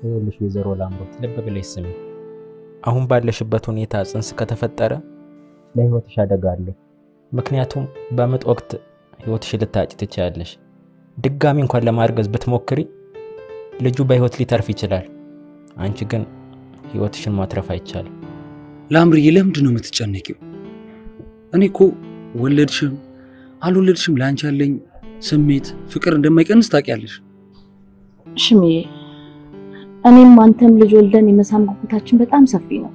ይኸውልሽ ወይዘሮ ላምሮት ልብ ብለሽ ስሚ። አሁን ባለሽበት ሁኔታ ጽንስ ከተፈጠረ ለህይወትሽ አደጋ አለው። ምክንያቱም በምጥ ወቅት ህይወትሽ ልታጭ ትችያለሽ። ድጋሚ እንኳን ለማርገዝ ብትሞክሪ ልጁ በህይወት ሊተርፍ ይችላል። አንቺ ግን ህይወትሽን ማትረፍ አይቻልም። ላምርዬ ለምንድን ነው የምትጨነቂው? እኔ እኮ ወለድሽም አልወለድሽም ላንቺ ያለኝ ስሜት ፍቅር እንደማይቀንስ ታውቂያለሽ። ሽምዬ እኔም አንተም ልጅ ወልደን የመሳም ጉጉታችን በጣም ሰፊ ነው።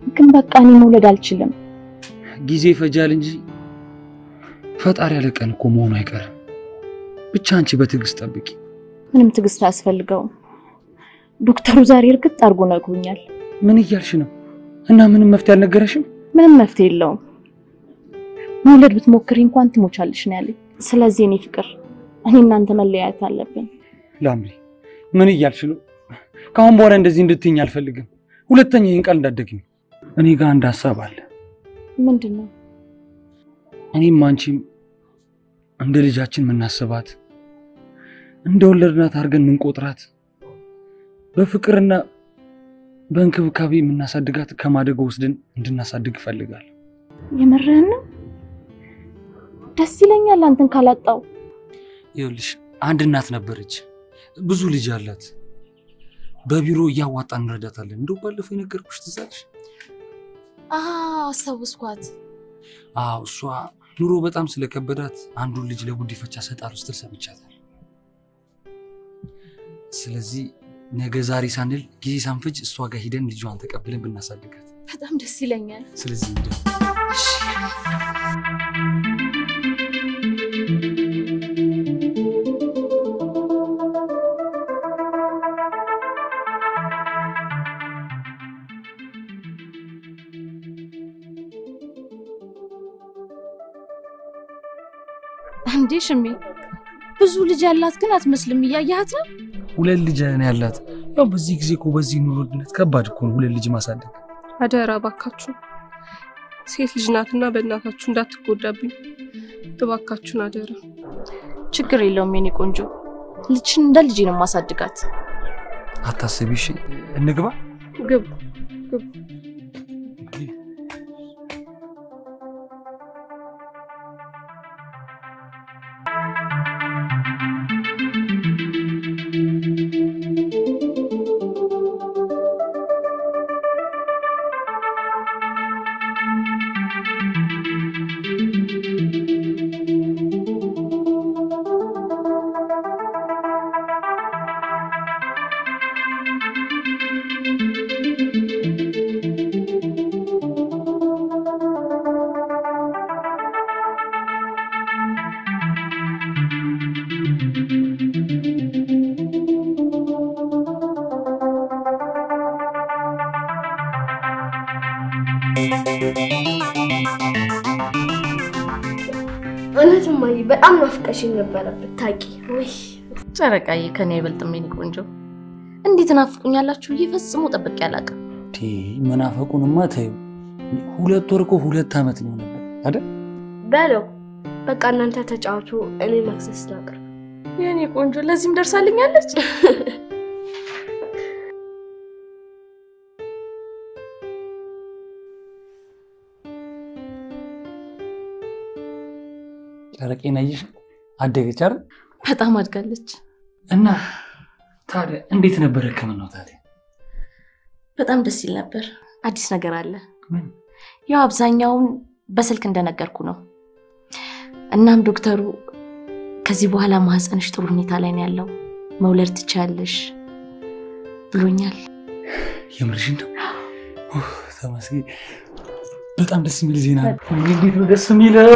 ግን በቃ እኔ መውለድ አልችልም። ጊዜ ይፈጃል እንጂ ፈጣሪ ያለ ቀን እኮ መሆኑ አይቀርም። ብቻ አንቺ በትዕግስት ጠብቂ። ምንም ትዕግስት አያስፈልገውም። ዶክተሩ ዛሬ እርግጥ አድርጎ ነግሮኛል። ምን እያልሽ ነው? እና ምንም መፍትሄ አልነገረሽም? ምንም መፍትሄ የለውም። መውለድ ብትሞክሪ እንኳን ትሞቻለሽ ነው ያለኝ። ስለዚህ እኔ ፍቅር እኔ እናንተ መለያየት አለብን። ላምሪ ምን እያልሽ ነው? ካሁን በኋላ እንደዚህ እንድትይኝ አልፈልግም። ሁለተኛ ይሄን ቃል እንዳትደግሚ። እኔ ጋር አንድ ሐሳብ አለ። ምንድነው? እኔም አንቺም እንደ ልጃችን ምናስባት እንደወለድናት አድርገን ምንቆጥራት በፍቅርና በእንክብካቤ ምናሳድጋት ከማደጎ ወስደን እንድናሳድግ ፈልጋለሁ። የምርህን ነው? ደስ ይለኛል አንተን ካላጣው። ይኸውልሽ አንድ እናት ነበረች፣ ብዙ ልጅ አላት። በቢሮ እያዋጣን እንረዳታለን። እንደው ባለፈው የነገርኩሽ ትዝ አለሽ? አስታውስኳት። እሷ ኑሮ በጣም ስለከበዳት አንዱን ልጅ ለጉዲፈቻ ሰጣለሁ ስትል ሰምቻታለሁ። ስለዚህ ነገ ዛሬ ሳንል ጊዜ ሳንፈጅ እሷ ጋር ሄደን ልጇን ተቀብለን ብናሳድጋት በጣም ደስ ይለኛል። ስለዚህ እንዴ ሽሜ ብዙ ልጅ ያላት ግን አትመስልም። እያያት ነው? ሁለት ልጅ ነው ያላት። ያው በዚህ ጊዜ እኮ በዚህ ኑሮ ውድነት ከባድ እኮ ነው ሁለት ልጅ ማሳደግ። አደራ ባካችሁ ሴት ልጅ ናትና በእናታችሁ እንዳትጎዳብኝ እባካችሁን አደራ። ችግር የለውም የኔ ቆንጆ፣ ልጅን እንደ ልጅ ነው ማሳድጋት። አታስቢ እሺ። እንግባ። ግቡ ግቡ። እነትማይ በጣም ናፍቀሽኝ ነበር ብታቂ። ወይ ጨረቃዬ ከኔ ይበልጥም የኔ ቆንጆ። እንዴት ናፍቁኛላችሁ? እየፈጽሙ ጠብቅ ያላቀ መናፈቁንማ ተይው። 2 ወር እኮ 2 አመት ነው ነበር አይደል? በለው በቃ እናንተ ተጫወቱ፣ እኔ መክሰስ ላቅርብ። የኔ ቆንጆ ለዚህም ደርሳልኛለች። ጨረቄን አየሽ? አደገች አይደል? በጣም አድጋለች። እና ታዲያ እንዴት ነበር ህክምናው ታዲያ? በጣም ደስ ይል ነበር። አዲስ ነገር አለ። ምን? ያው አብዛኛውን በስልክ እንደነገርኩ ነው። እናም ዶክተሩ ከዚህ በኋላ ማህፀንሽ ጥሩ ሁኔታ ላይ ነው ያለው፣ መውለድ ትችያለሽ ብሎኛል። የምርሽን ነው? ተመስገን። በጣም ደስ የሚል ዜና ነው። እንዴት ነው ደስ የሚለው!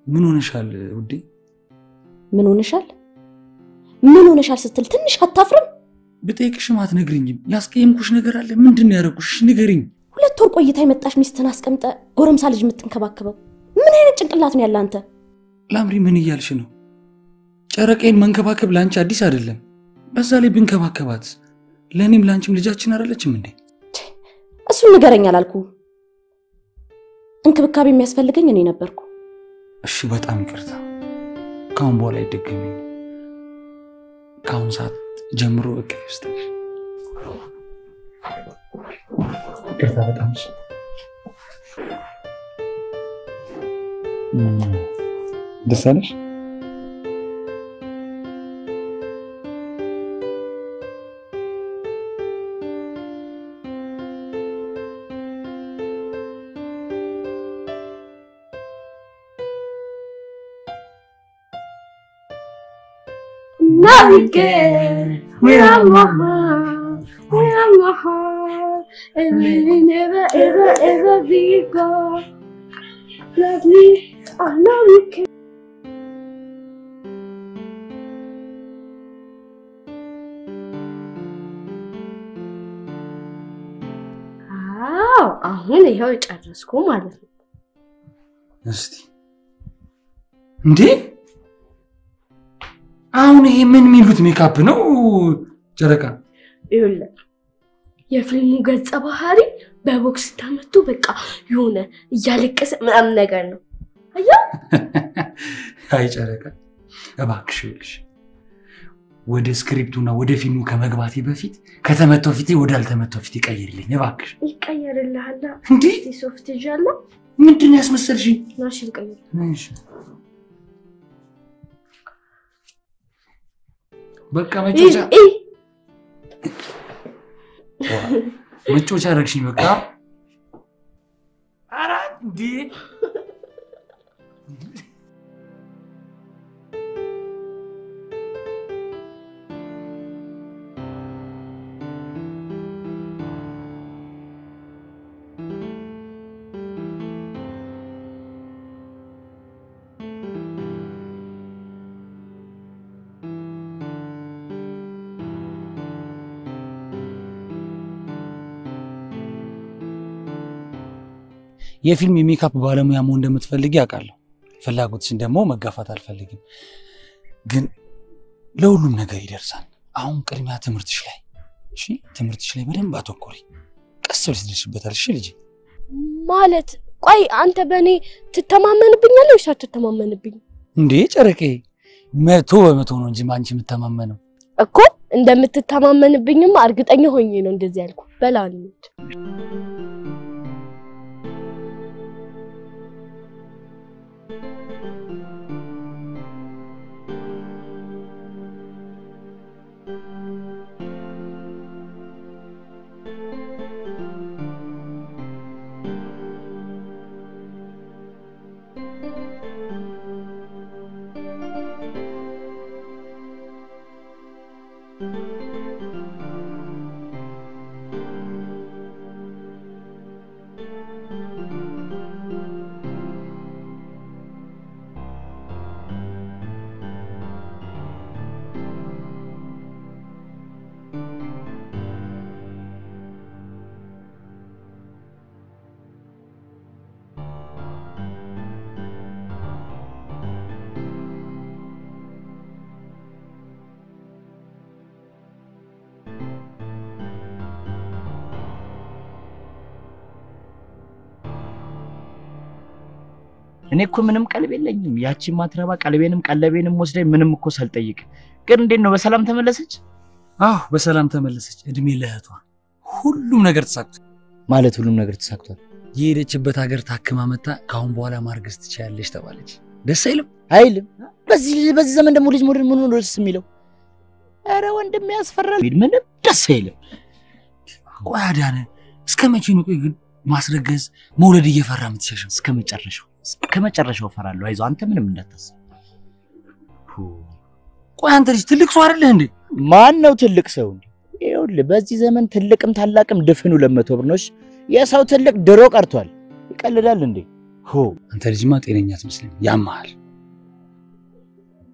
ምን ሆነሻል ውዴ? ምን ሆነሻል? ምን ሆነሻል ስትል ትንሽ አታፍርም? ብጠይቅሽም አትነግሪኝም። ያስቀየምኩሽ ነገር አለ? ምንድነው ያደረኩሽ? ንገሪኝ። 2 ወር ቆይታ የመጣሽ ሚስትን አስቀምጠ ጎረምሳ ልጅ የምትንከባከበው ምን አይነት ጭንቅላት ነው ያለ አንተ? ላምሪ ምን እያልሽ ነው? ጨረቃዬን መንከባከብ ላንቺ አዲስ አይደለም። በዛ ላይ ብንከባከባት ለኔም ላንቺም ልጃችን አይደለችም እንዴ? እሱን ንገረኝ አላልኩ? እንክብካቤ የሚያስፈልገኝ እኔ ነበርኩ። እሺ በጣም ይቅርታ። ካሁን በኋላ አይደገመኝም። ካሁን ሰዓት ጀምሮ እቅፍ ውስጥ ነሽ። ይቅርታ በጣም እሺ። ደስ አለሽ? Navigate, we are my heart, we are my heart, and we never, ever, ever be gone. Love me, I know you can. አሁን ይሄው ጨረስኩ ማለት ነው። እስቲ እንዴ አሁን ይሄ ምን የሚሉት ሜካፕ ነው ጨረቃ? ይኸውልህ የፊልሙ ገጸ ባህሪ በቦክስ ተመቶ በቃ የሆነ እያለቀሰ ምናምን ነገር ነው። አያ አይ ጨረቃ እባክሽ ልሽ ወደ ስክሪፕቱና ወደ ፊልሙ ከመግባቴ በፊት ከተመተው ፊቴ ወደ አልተመተው ፊቴ ቀይርልኝ እባክሽ። ይቀየርልሃል እንዴ? ሶፍት ጃላ ምንድነው ያስመሰልሽኝ? ናሽ ይቀየር። እሺ በቃ መጮቻ መጮቻ አረግሽኝ በቃ። ኧረ እንዴ የፊልም የሜካፕ ባለሙያ መሆን እንደምትፈልጊ አውቃለሁ። ፍላጎትሽን ደግሞ መጋፋት አልፈልግም። ግን ለሁሉም ነገር ይደርሳል። አሁን ቅድሚያ ትምህርትሽ ላይ እሺ፣ ትምህርትሽ ላይ በደንብ አተኮሪ። ቀስ ብለሽ ትደርሽበታለሽ። እሺ ልጅ ማለት ቆይ አንተ በእኔ ትተማመንብኛለህ ወይስ አትተማመንብኝ? እንዴ ጨረቄ 100% ነው እንጂ ማንቺ የምተማመነው እኮ እንደምትተማመንብኝማ እርግጠኛ ሆኜ ነው እንደዚህ ያልኩ። በላን እኔ እኮ ምንም ቀልብ የለኝም። ያቺ ማትረባ ቀልቤንም ቀለቤንም ወስደኝ ምንም እኮ ሳልጠይቅ ግን እንዴት ነው በሰላም ተመለሰች? አዎ በሰላም ተመለሰች። እድሜ ለእህቷ ሁሉም ነገር ተሳክቷል። ማለት ሁሉም ነገር ተሳክቷል? የሄደችበት ሀገር ታክማ መጣ። ካሁን በኋላ ማርገዝ ትችያለሽ ተባለች። ደስ አይልም? አይልም። በዚህ ዘመን ደግሞ ልጅ ሞድን ምን ነው ደስ የሚለው? አረ ወንድም ያስፈራል። ምንም ደስ አይልም። ቆይ አዳነ እስከመቼ ነው ቆይ ግን ማስረገዝ መውለድ እየፈራ የምትሸሸው? እስከመጨረሻው ፈራለሁ። አይዞህ አንተ ምንም እንዳታስብ። ቆይ አንተ ልጅ ትልቅ ሰው አይደለህ እንዴ? ማን ነው ትልቅ ሰው እንዴ? ይኸውልህ በዚህ ዘመን ትልቅም ታላቅም ድፍኑ 200 ብር ነው። የሰው ትልቅ ድሮ ቀርቷል። ይቀልዳል እንዴ? ሆ አንተ ልጅማ ጤነኛ አትመስልም። ያማል።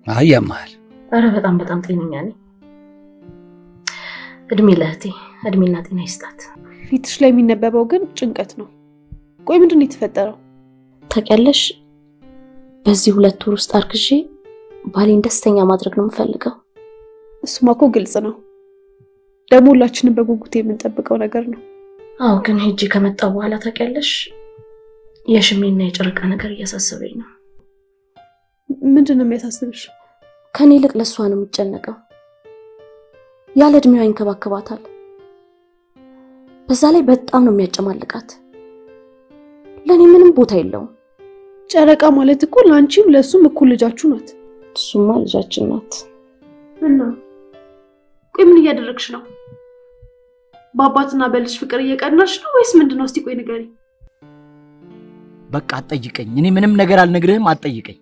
አይ ያማል። ኧረ በጣም ጤነኛ ነኝ። እድሜ ለእህቴ እድሜና ጤና ይስጣት። ፊትሽ ላይ የሚነበበው ግን ጭንቀት ነው። ቆይ ምንድን ነው የተፈጠረው? ታውቂያለሽ በዚህ 2 ወር ውስጥ አርግዤ ባሌን ደስተኛ ማድረግ ነው የምፈልገው። እሱማ እኮ ግልጽ ነው። ደግሞ ሁላችንም በጉጉት የምንጠብቀው ነገር ነው። አዎ ግን ሄጂ ከመጣ በኋላ ታውቂያለሽ የሽሜና የጨረቃ ነገር እያሳሰበኝ ነው። ምንድን ነው የሚያሳስብሽ? ከኔ ይልቅ ለሷ ነው የምጨነቀው። ያለ እድሜዋ ይንከባከባታል። በዛ ላይ በጣም ነው የሚያጨማልቃት። ለኔ ምንም ቦታ የለውም። ጨረቃ ማለት እኮ ላንቺም ለሱም እኩል ልጃችሁ ናት። እሱማ ልጃችን ናት። እና ቆይ ምን እያደረግሽ ነው? በአባትና በልጅ ፍቅር እየቀናሽ ነው ወይስ ምንድነው? እስቲ ቆይ ንገሪኝ። በቃ አትጠይቀኝ። እኔ ምንም ነገር አልነግርህም፣ አትጠይቀኝ።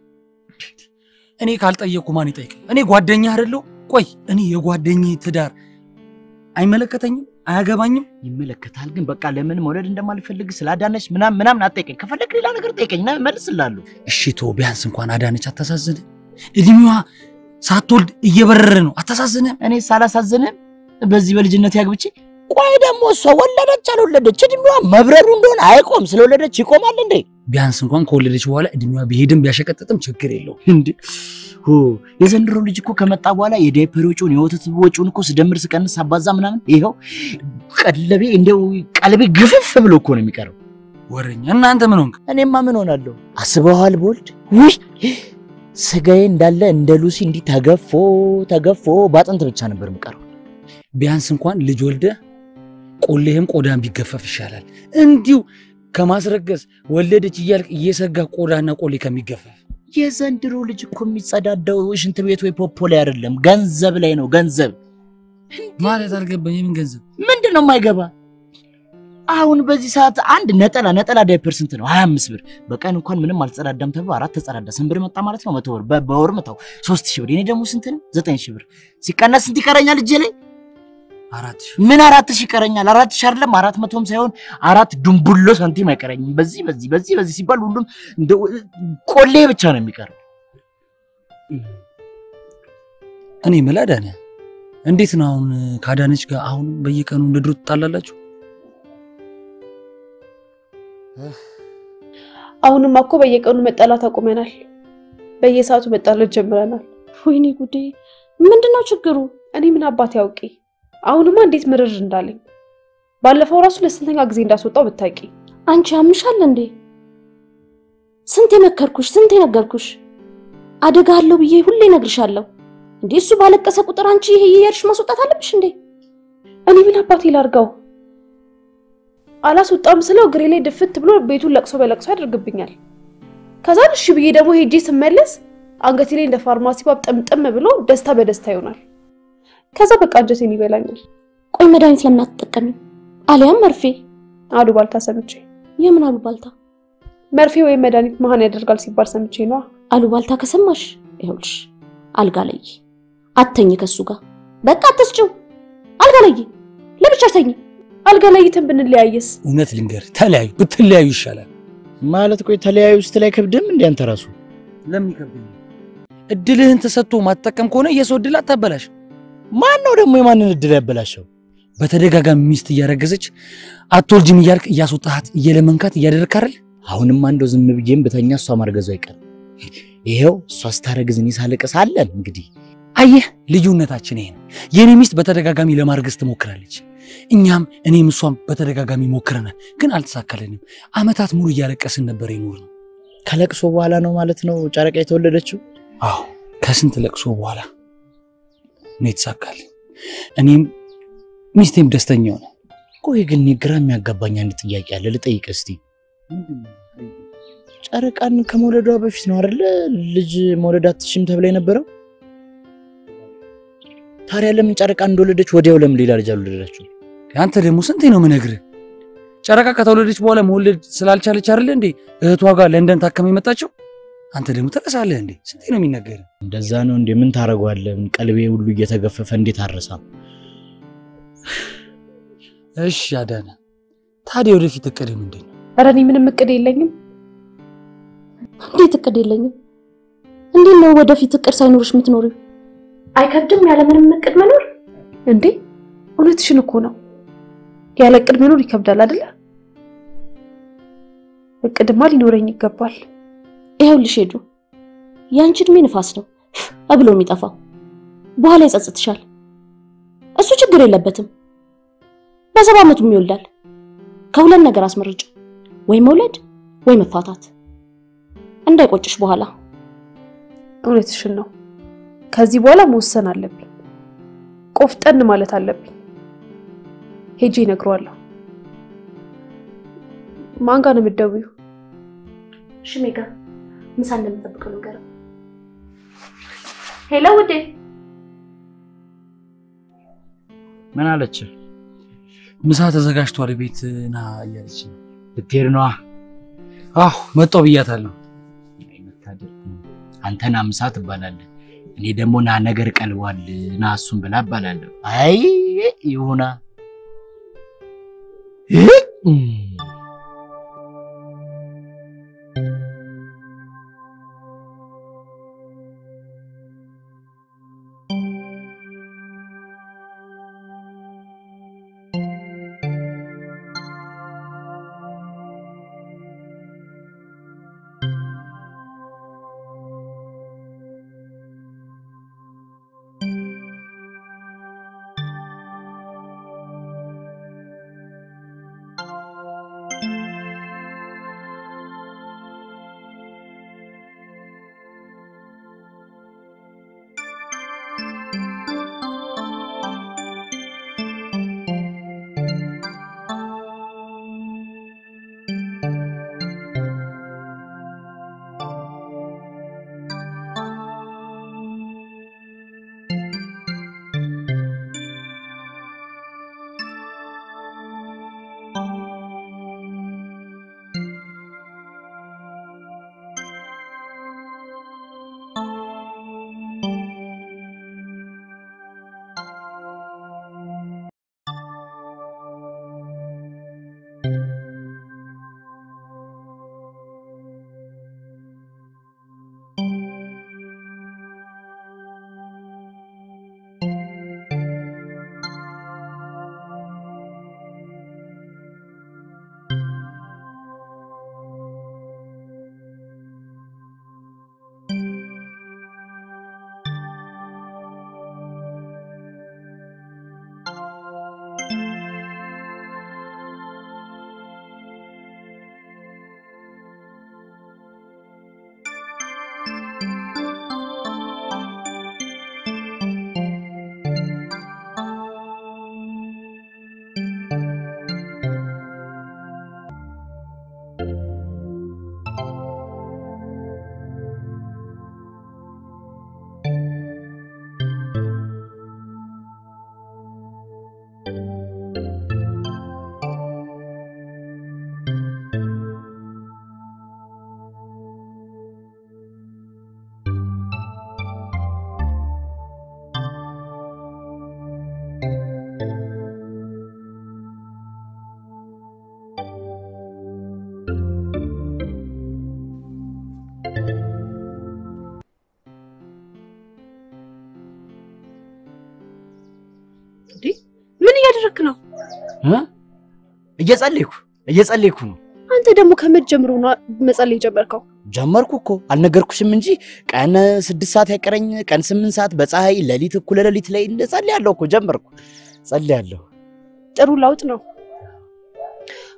እኔ ካልጠየቅኩ ማን ይጠይቀኝ? እኔ ጓደኛ አይደለሁ? ቆይ እኔ የጓደኛዬ ትዳር አይመለከተኝም? አያገባኝም? ይመለከታል። ግን በቃ ለምን መውለድ እንደማልፈልግ ስላዳነች ምናምን አትጠይቀኝ። ከፈለክ ሌላ ነገር ጠይቀኝ እና መልስልሃለሁ። እሺ ቶ ቢያንስ እንኳን አዳነች አታሳዝንም? እድሜዋ ሳትወልድ እየበረረ ነው። አታሳዝንም? እኔ ሳላሳዝንም በዚህ በልጅነት ያግብቼ ቆይ ደግሞ እሷ ወለደች አልወለደች እድሜዋ መብረሩ እንደሆነ አይቆም። ስለወለደች ይቆማል እንዴ? ቢያንስ እንኳን ከወለደች በኋላ እድሜዋ ቢሄድም ቢያሸቀጥጥም ችግር የለውም እንዴ። የዘንድሮ ልጅ እኮ ከመጣ በኋላ የዳይፐር ወጪውን የወተት ወጪውን እኮ ስደምር ስቀንስ አባዛ ምናምን ይሄው ቀለቤ እንደው ቀለቤ ግፍፍ ብሎ እኮ ነው የሚቀረው። ወረኛ እናንተ ምን ሆንክ? እኔማ ምን ሆናለሁ? አስበዋል ቦልድ ውይ ስጋዬ እንዳለ እንደ ሉሲ እንዲ ተገፎ ባጥንት ብቻ ነበር የምቀረው። ቢያንስ እንኳን ልጅ ወልደ ቆሌህም ቆዳን ቢገፈፍ ይሻላል። እንዲው ከማስረገዝ ወለደች እያልክ እየሰጋ ቆዳና ቆሌ ከሚገፈፍ። የዘንድሮ ልጅ እኮ የሚጸዳዳው ሽንት ቤት ወይ ፖፖ ላይ አይደለም ገንዘብ ላይ ነው። ገንዘብ ማለት አልገባኝ። ምን ገንዘብ? ምንድነው የማይገባ? አሁን በዚህ ሰዓት አንድ ነጠላ ዳይፐር ስንት ነው? 25 ብር። በቀን እንኳን ምንም አልጸዳዳም ተብሎ 4 ተጸዳዳ ስንት ብር መጣ ማለት ነው? 100 ብር። በወር መጣው 3000 ብር። እኔ ደግሞ ስንት ነው? 9000 ብር። ሲቀነስ ስንት ይቀረኛል እጄ ላይ? 4000። ምን 4000 ይቀረኛል? 4000 አይደለም 400ም ሳይሆን 4 ዱምቡሎ ሳንቲም አይቀረኝም። በዚህ ሲባል ሁሉም ቆሌ ብቻ ነው የሚቀረው። እኔ መላዳነ እንዴት ነው አሁን ካዳነች ጋር አሁን በየቀኑ እንደድሮ ትጣላላችሁ? አሁንማ እኮ በየቀኑ መጣላት አቁመናል። በየሰዓቱ መጣላት ጀምረናል። ወይኔ ጉዴ! ምንድነው ችግሩ? እኔ ምን አባት ያውቂ? አሁንማ እንዴት ምርር እንዳለኝ። ባለፈው ራሱ ለስንተኛ ጊዜ እንዳስወጣው ብታቂ። አንቺ አምሻል እንዴ? ስንት የመከርኩሽ ስንት የነገርኩሽ አደጋ አለው ብዬ ሁሌ ነግርሻለሁ። እንዴ እሱ ባለቀሰ ቁጥር አንቺ ይሄ የርሽ ማስወጣት አለብሽ እንዴ? እኔ ምን አባቴ ላርጋው? አላስወጣም ስለው ግሬ ላይ ድፍት ብሎ ቤቱን ለቅሶ በለቅሶ ያደርግብኛል። ከዛ እሺ ብዬ ደግሞ ሄጄ ስመለስ አንገቴ ላይ እንደ ፋርማሲ ባብ ጠምጠም ብሎ ደስታ በደስታ ይሆናል። ከዛ በቃ አንጀቴን ይበላኛል። ቆይ መድኃኒት ለምን አትጠቀሚም? አሊያም መርፌ? አሉባልታ ሰምቼ። የምን አሉባልታ? መርፌ ወይ መድኃኒት መሃን ያደርጋል ሲባል ሰምቼ ነው። አሉባልታ ከሰማሽ ይኸውልሽ አልጋ ላይ አተኝ ከሱ ጋር በቃ አትስጪው። አልጋ ላይ ለብቻሽ ተኝ። አልጋ ላይ ብንለያየስ? እውነት ልንገር ተለያዩ ብትለያዩ ይሻላል። ማለት ቆይ ተለያዩ ስትላይ ከብድም እንዴ አንተ ራሱ? ለምን ከብድም? እድልህን ተሰጥቶ ማጠቀም ከሆነ የሰው እድል አታበላሽ። ማን ነው ደግሞ የማንን እድል ያበላሸው? በተደጋጋሚ ሚስት እያረገዘች አትወልጂም እያልክ እያስወጣሃት እየለመንካት እያደረግክ አይደል? አሁንም አንደው ዝም ብዬም በተኛ እሷ ማርገዙ አይቀር። ይሄው እሷ ስታረግዝ እኔ ሳለቅስ አለን። እንግዲህ አየህ ልዩነታችን ይሄ ነው። የኔ ሚስት በተደጋጋሚ ለማርገዝ ትሞክራለች። እኛም እኔም እሷም በተደጋጋሚ ሞክረናል፣ ግን አልተሳካልንም። አመታት ሙሉ እያለቀስን ነበር የኖርነው። ከለቅሶ በኋላ ነው ማለት ነው ጨረቃ የተወለደችው? አዎ ከስንት ለቅሶ በኋላ ነው የተሳካልኝ። እኔም ሚስቴም ደስተኛ ሆነ። ቆይ ግን ግራ የሚያጋባኝ አንድ ጥያቄ አለ ልጠይቅ እስቲ። ጨረቃን ከመውለዷ በፊት ነው አይደል ልጅ መውለድ አትችልም ተብላ የነበረው? ታዲያ ለምን ጨረቃ እንደወለደች ወዲያው ለምን ሌላ ልጅ አልወለደችው? አንተ ደግሞ ስንቴ ነው የምነግርህ? ጨረቃ ከተወለደች በኋላ መውለድ ስላልቻለች አይደል እንዴ እህቷ ጋር ለንደን ታከመ የመጣችው? አንተ ደግሞ ተረሳለህ እንዴ? ስንቴ ነው የሚነገርህ? እንደዛ ነው እንዴ? ምን ታረጋለህ? ቀልቤ ሁሉ እየተገፈፈ እንዴት አረሳም? እሺ አዳነ፣ ታዲያ ወደፊት እቅድ ምንድን ነው? ኧረ እኔ ምንም እቅድ የለኝም። እንዴት እቅድ የለኝም? እንዴት ነው ወደፊት እቅድ ሳይኖርሽ የምትኖሪው? አይከብድም ያለ ምንም እቅድ መኖር? እንዴ እውነትሽን እኮ ነው። ያለ እቅድ መኖር ይከብዳል አይደለ? እቅድማ ሊኖረኝ ይገባል። ይኸውልሽ ሄዱ ያንቺ እድሜ ንፋስ ነው አብሎ የሚጠፋው በኋላ ይጸጽትሻል። እሱ ችግር የለበትም። በ7 ዓመቱም ይወልዳል። ከሁለት ነገር አስመርጭ፣ ወይ መውለድ ወይ መፋታት። እንዳይቆጭሽ በኋላ። እውነትሽን ነው። ከዚህ በኋላ መወሰን አለብኝ። ቆፍጠን ማለት አለብኝ። ሄጄ እነግረዋለሁ። ማን ጋር ነው የምትደውይው? ሽሜ ጋር ምሳ እንደምጠብቀው ነገር። ሄሎ ውዴ። ምን አለች? ምሳ ተዘጋጅቷል ቤት ና እያለች ነው። ልትሄድ ነዋ? አዎ መጣሁ ብያታለሁ። መታደር አንተና ምሳ ትባላለህ፣ እኔ ደግሞ ና ነገር ቀልቧል ና እሱን ብላ እባላለሁ። አይ ይሁና። ምን እያደረክ ነው? እየጸለይኩ ነው። አንተ ደግሞ ከመጀመሩ ነው መጸለይ ጀመርከው? ጀመርኩ እኮ አልነገርኩሽም እንጂ ቀን 6 ሰዓት ያቀረኝ ቀን 8 ሰዓት በፀሐይ ሌሊት እኩለ ሌሊት ላይ እንደጸልያለሁ እኮ ጀመርኩ። ጸልያለሁ። ጥሩ ለውጥ ነው።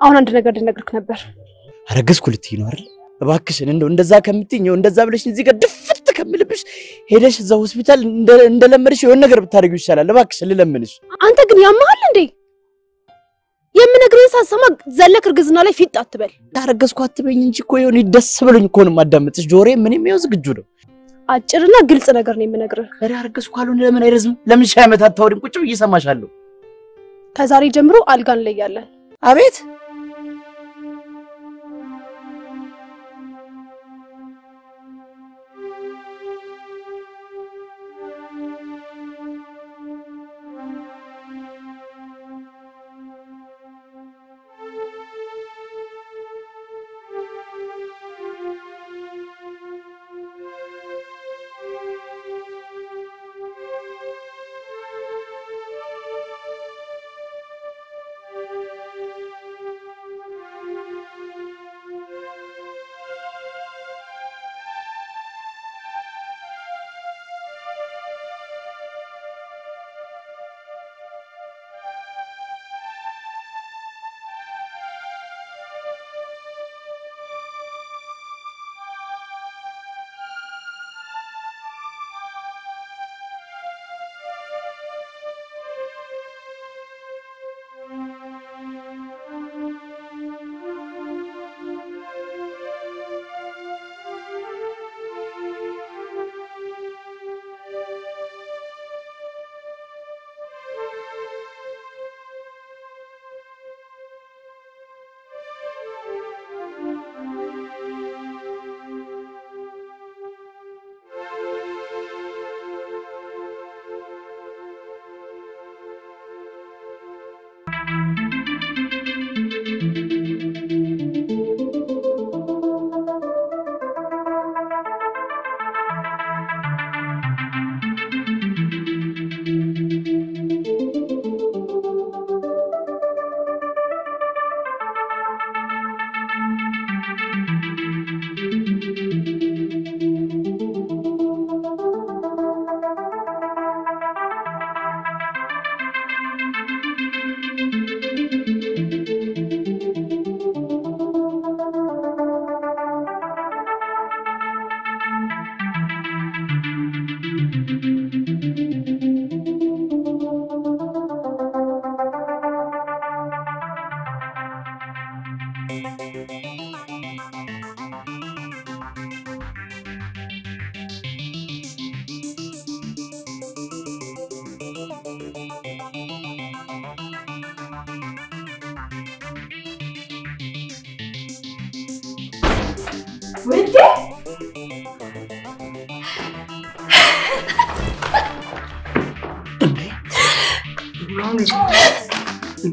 አሁን አንድ ነገር ልነግርክ ነበር። አረገዝኩ ልትይ ነው አይደል? እባክሽን እንደዛ ከምትይኝ እንደዛ ብለሽ እዚህ ጋር ድፍት ከምልብሽ ሄደሽ እዛ ሆስፒታል እንደለመድሽ የሆነ ነገር ብታደርጊው ይሻላል። እባክሽን ልለምንሽ። አንተ ግን ያማሃል እንዴ? የምነግርህን ሳትሰማ ዘለክ እርግዝና ላይ ፊት አትበል። ታረገዝኩ አትበይኝ እንጂ እኮ ይሁን ደስ ብሎኝ እኮ ነው የማዳምጥሽ። ጆሮዬ ምንም ይኸው ዝግጁ ነው። አጭርና ግልጽ ነገር ነው የምነግርህ። ኧረ አረገዝኩ አልሆነ ለምን አይረዝም? ለምን ሻይ ዓመት አታወሪም? ቁጭ ብዬ እሰማሻለሁ። ከዛሬ ጀምሮ አልጋ እንለያለን። አቤት ውዴ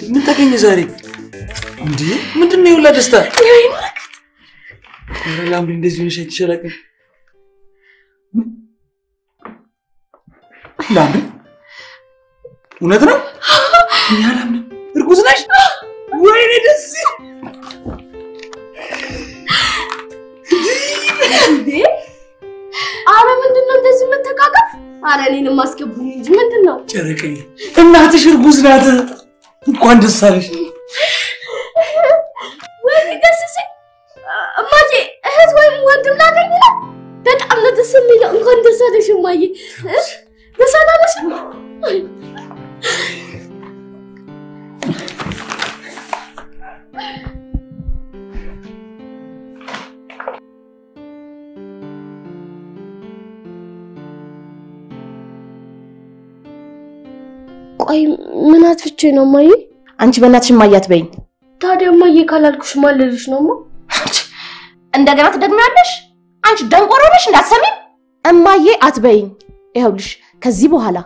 ምን ተገኘ ዛሬ? እንዴ ምንድነው የሁላ ደስታ? ላምሪ እንደዚህ ሆነሽ አይተሻላቅም? ላምሪ እውነት ነው? እኔ አላምንም። እርጉዝ ነሽ? ወይኔ ደስ እንዴ! አረ ምንድነው እንደዚህ መተቃቀፍ? አረ እኔንም አስገቡኝ እንጂ ምንድነው? ጨረቀኝ እናትሽ እርጉዝ ናት። እንኳን ደስ አለሽ። ወይኔ ደስ ሲል እማዬ እህት ወይም ወንድም ላገኝ ነው። በጣም ነው ደስ የሚለው። እንኳን ደስ አለሽ እማዬ። ደስ አላለሽ? ቆይ ምን አትፍቼ ነው እማዬ? አንቺ በእናትሽ እማዬ አትበይኝ። ታዲያ እማዬ ካላልኩሽ ማን ልልሽ ነው? እንደገና ትደግሚያለሽ? አንቺ ደንቆሮ ነሽ እንዳትሰሚኝ። እማዬ አትበይኝ። ይኸውልሽ ከዚህ በኋላ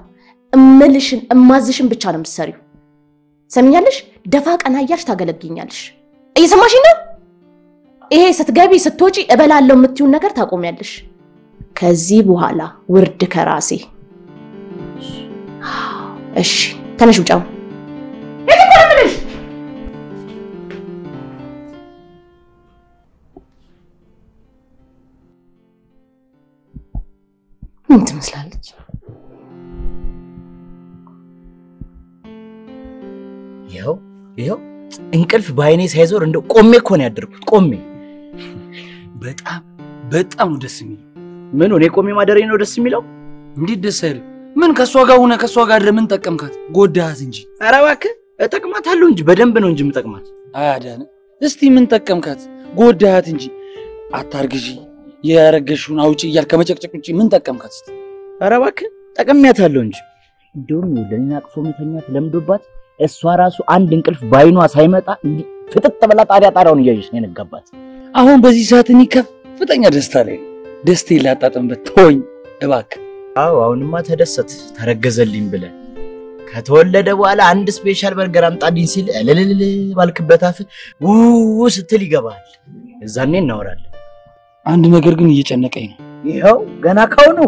እምልሽን እማዝሽን ብቻ ነው የምትሰሪው። ሰሚኛለሽ? ደፋ ቀና እያልሽ ታገለግኛለሽ። እየሰማሽኝ ነው? ይሄ ስትገቢ ስትወጪ እበላለሁ የምትይውን ነገር ታቆሚያለሽ። ከዚህ በኋላ ውርድ ከራሴ። እሺ ተነሽ ውጫው። እልኩልሽ ምን ትመስላለች? ይኸው እንቅልፍ በአይኔ ሳይዞር እንደው ቆሜ እኮ ነው ያደርኩት። ቆሜ በጣም ደስ የሚል ምን ሆነ? ቆሜ ማደሬ ነው ደስ የሚለው? እንዴት ደስ አይልም? ምን ከሷ ጋር ሆነ ከሷ ጋር ለምን ጠቀምካት? ጎዳሃት እንጂ። ኧረ እባክህ እጠቅማታለሁ እንጂ በደንብ ነው እንጂ የምጠቅማት። አያዳነ እስቲ ምን ጠቀምካት? ጎዳሃት እንጂ። አታርግዢ ያረገሽውን አውጪ እያልክ ከመጨቅጨቅ ውጪ ምን ጠቀምካት? እስቲ ኧረ እባክህ ጠቅሜያታለሁ እንጂ። እንደውም ለኔና አቅፎ መተኛት ለምዶባት እሷ ራሱ አንድ እንቅልፍ ባይኗ ሳይመጣ እንዲህ ፍጥጥ ብላ ጣሪያውን እያየች ነው የነጋባት። አሁን በዚህ ሰዓት እኔ ከፍተኛ ደስታ ላይ ነው። ደስታዬን ላጣጥምበት ተወኝ እባክህ። አዎ አሁንማ ተደሰት ተረገዘልኝ ብለህ ከተወለደ በኋላ አንድ ስፔሻል በርገር አምጣልኝ ሲል እልልል ባልክበት አፍ ስትል ይገባል። እዛኔ እናወራለን። አንድ ነገር ግን እየጨነቀኝ ነው። ይኸው ገና ካሁኑ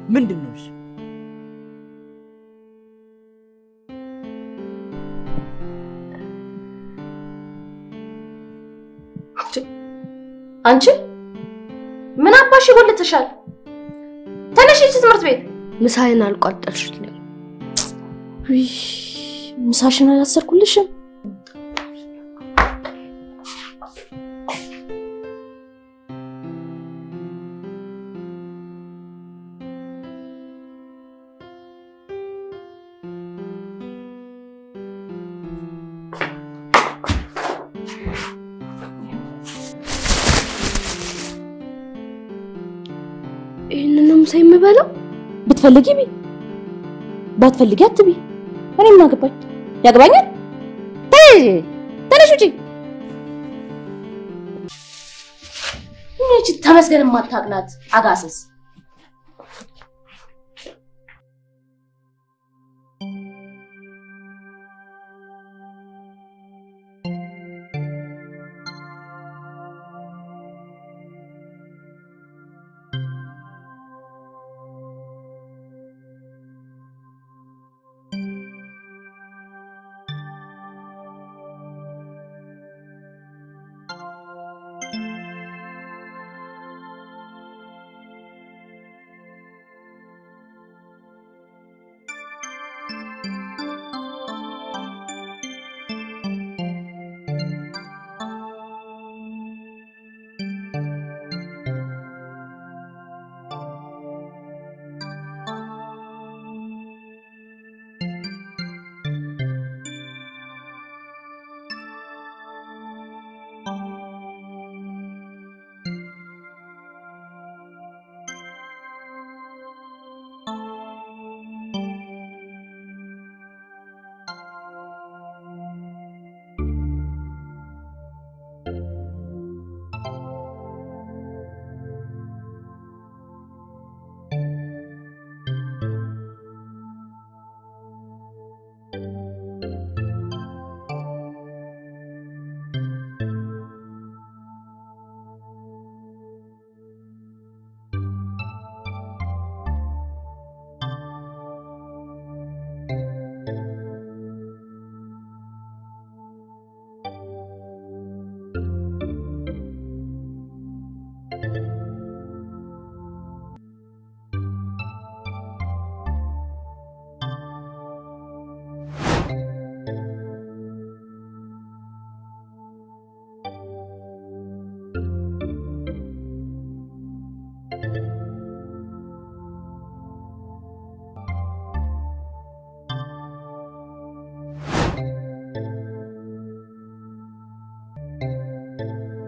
ምንድን ነው? አንቺ ምን አባሽ ይጎልትሻል? ተነሽ ሂጂ ትምህርት ቤት። ምሳዬን አልቋጠርሽልኝ። ውይ ምሳሽን አላሰርኩልሽም። ይሄንንም ሳይምበላው ብትፈልጊ ቢ ባትፈልጊ አትቢ። እኔ ምን አገባኝ? ያገባኛል። ተነሽ ውጪ። እቺ ተመስገን ማታቅናት አጋሰስ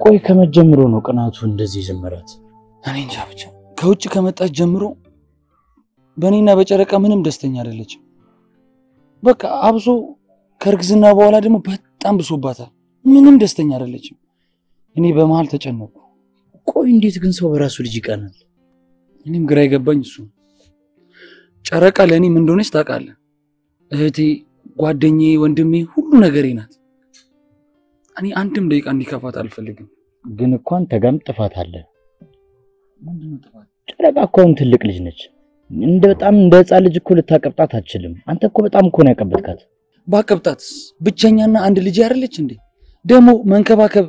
ቆይ ከመጀመሩ ነው ቅናቱ እንደዚህ ጀመራት? እኔ እንጃ ብቻ ከውጭ ከመጣች ጀምሮ በእኔና በጨረቃ ምንም ደስተኛ አይደለችም። በቃ አብሶ ከእርግዝና በኋላ ደግሞ በጣም ብሶባታል። ምንም ደስተኛ አይደለችም። እኔ በመሃል ተጨነቁ። ቆይ እንዴት ግን ሰው በራሱ ልጅ ይቀናል? እኔም ግራ የገባኝ እሱ። ጨረቃ ለእኔ ምን እንደሆነች ታውቃለህ? እህቴ፣ ጓደኛዬ፣ ወንድሜ፣ ሁሉ ነገሬ ናት። እኔ አንድም ደቂቃ እንዲከፋት አልፈልግም። ግን እኮ አንተ ጋርም ጥፋት አለ። ምንድነው ጥፋት? ጨረቃ እኮ አሁን ትልቅ ልጅ ነች። በጣም እንደ ሕፃን ልጅ እኮ ልታቀብጣት አትችልም። አንተ እኮ በጣም እኮ ነው ያቀበጥካት። ባቀብጣት ብቸኛና አንድ ልጅ አይደለች እንዴ? ደግሞ መንከባከብ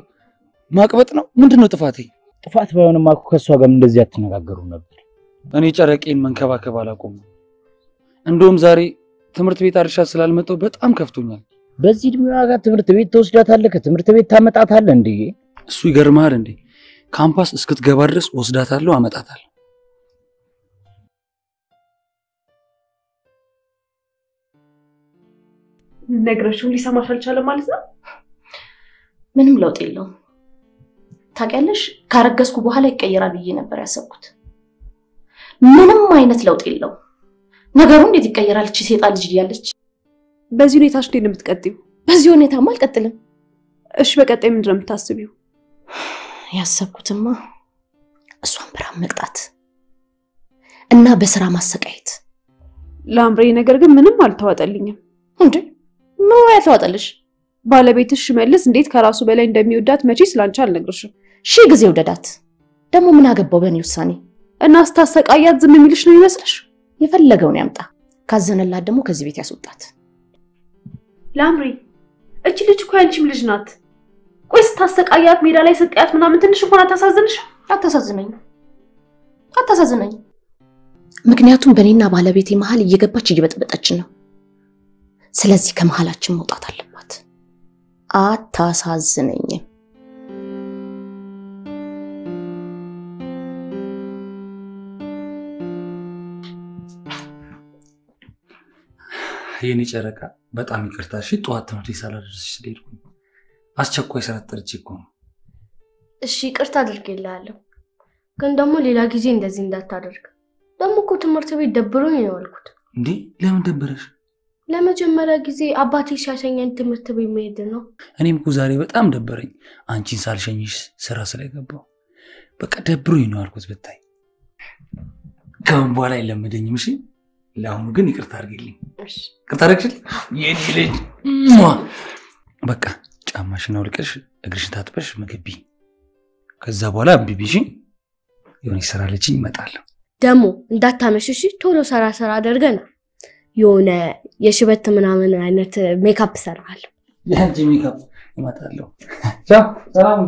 ማቅበጥ ነው። ምንድነው ጥፋቴ? ጥፋት ባይሆንማ እኮ ከሷ ጋር እንደዚህ አትነጋገሩ ነበር። እኔ ጨረቄን መንከባከብ አላቆምም። እንደውም ዛሬ ትምህርት ቤት አርሻ ስላልመጣሁ በጣም ከፍቶኛል። በዚህ እድሜዋ ጋር ትምህርት ቤት ተወስዳታለህ፣ ከትምህርት ቤት ታመጣታለህ እንዴ? እሱ ይገርምሃል እንዴ? ካምፓስ እስክትገባ ድረስ ወስዳታለሁ፣ አመጣታለሁ። ነግረሽው ሊሰማሽ አልቻለም ማለት ነው? ምንም ለውጥ የለውም። ታውቂያለሽ፣ ካረገዝኩ በኋላ ይቀየራል ብዬ ነበር ያሰብኩት። ምንም አይነት ለውጥ የለውም። ነገሩ እንዴት ይቀየራል? እቺ ሴጣን ልጅ እያለች በዚህ ሁኔታሽ እንዴት ነው የምትቀጥይው? በዚህ ሁኔታማ አልቀጥልም። እሺ በቀጣይ ምንድን ነው የምታስቢው? ያሰብኩትማ እሷን ብራ መቅጣት እና በስራ ማሰቃየት። ላምሬ ነገር ግን ምንም አልተዋጠልኝም። እንዴ ምን ያልተዋጠልሽ? ባለቤትሽ ሽመልስ እንዴት ከራሱ በላይ እንደሚወዳት መቼ ስላንቺ አልነግርሽም። ሺህ ጊዜ ወደዳት። ደግሞ ምን አገባው በእኔ ውሳኔ? እና ስታሰቃያት ዝም የሚልሽ ነው ይመስልሽ? የፈለገውን ያምጣ። ካዘነላት ደግሞ ከዚህ ቤት ያስወጣት። ላምሬ እቺ ልጅ እኮ ያንቺም ልጅ ናት። ቆይ ስታሰቃያት ሜዳ ላይ ሰቃያት ምናምን ትንሽ እንኳን አታሳዝንሽ? አታሳዝነኝ። ምክንያቱም በእኔና ባለቤቴ መሃል እየገባች እየበጠበጠችን ነው። ስለዚህ ከመሃላችን መውጣት አለባት። አታሳዝነኝም። የኔ ጨረቃ በጣም ይቅርታ። እሺ ጠዋት ትምህርት ሳላደርስሽ ስለሄድኩኝ አስቸኳይ ስራ ጠርቼ እኮ ነው። እሺ ይቅርታ አድርጌልሃለሁ፣ ግን ደግሞ ሌላ ጊዜ እንደዚህ እንዳታደርግ። ደግሞ እኮ ትምህርት ቤት ደብሮኝ ነው ያልኩት። እንዴ ለምን ደበረሽ? ለመጀመሪያ ጊዜ አባቴ ሲያሸኘኝ ትምህርት ቤት መሄድ ነው። እኔም እኮ ዛሬ በጣም ደበረኝ፣ አንቺን ሳልሸኝሽ ስራ ስለገባው በቃ ደብሮኝ ነው ያልኩት። ብታይ ከአሁን በኋላ አይለመደኝም። እሺ ለአሁኑ ግን ይቅርታ አድርጊልኝ። እሺ ይቅርታ አድርግልኝ የኔ ልጅ። በቃ ጫማሽን አውልቀሽ እግርሽን ታጥበሽ ምግብ ቢ። ከዛ በኋላ ቢቢሽ የሆነ ስራ ልጅ ይመጣል። ደግሞ እንዳታመሽሽ፣ ቶሎ ሰራ አድርገና የሆነ የሽበት ምናምን አይነት ሜካፕ ሰራል። ያንቺ ሜካፕ ይመጣል። ቻው ሰላም።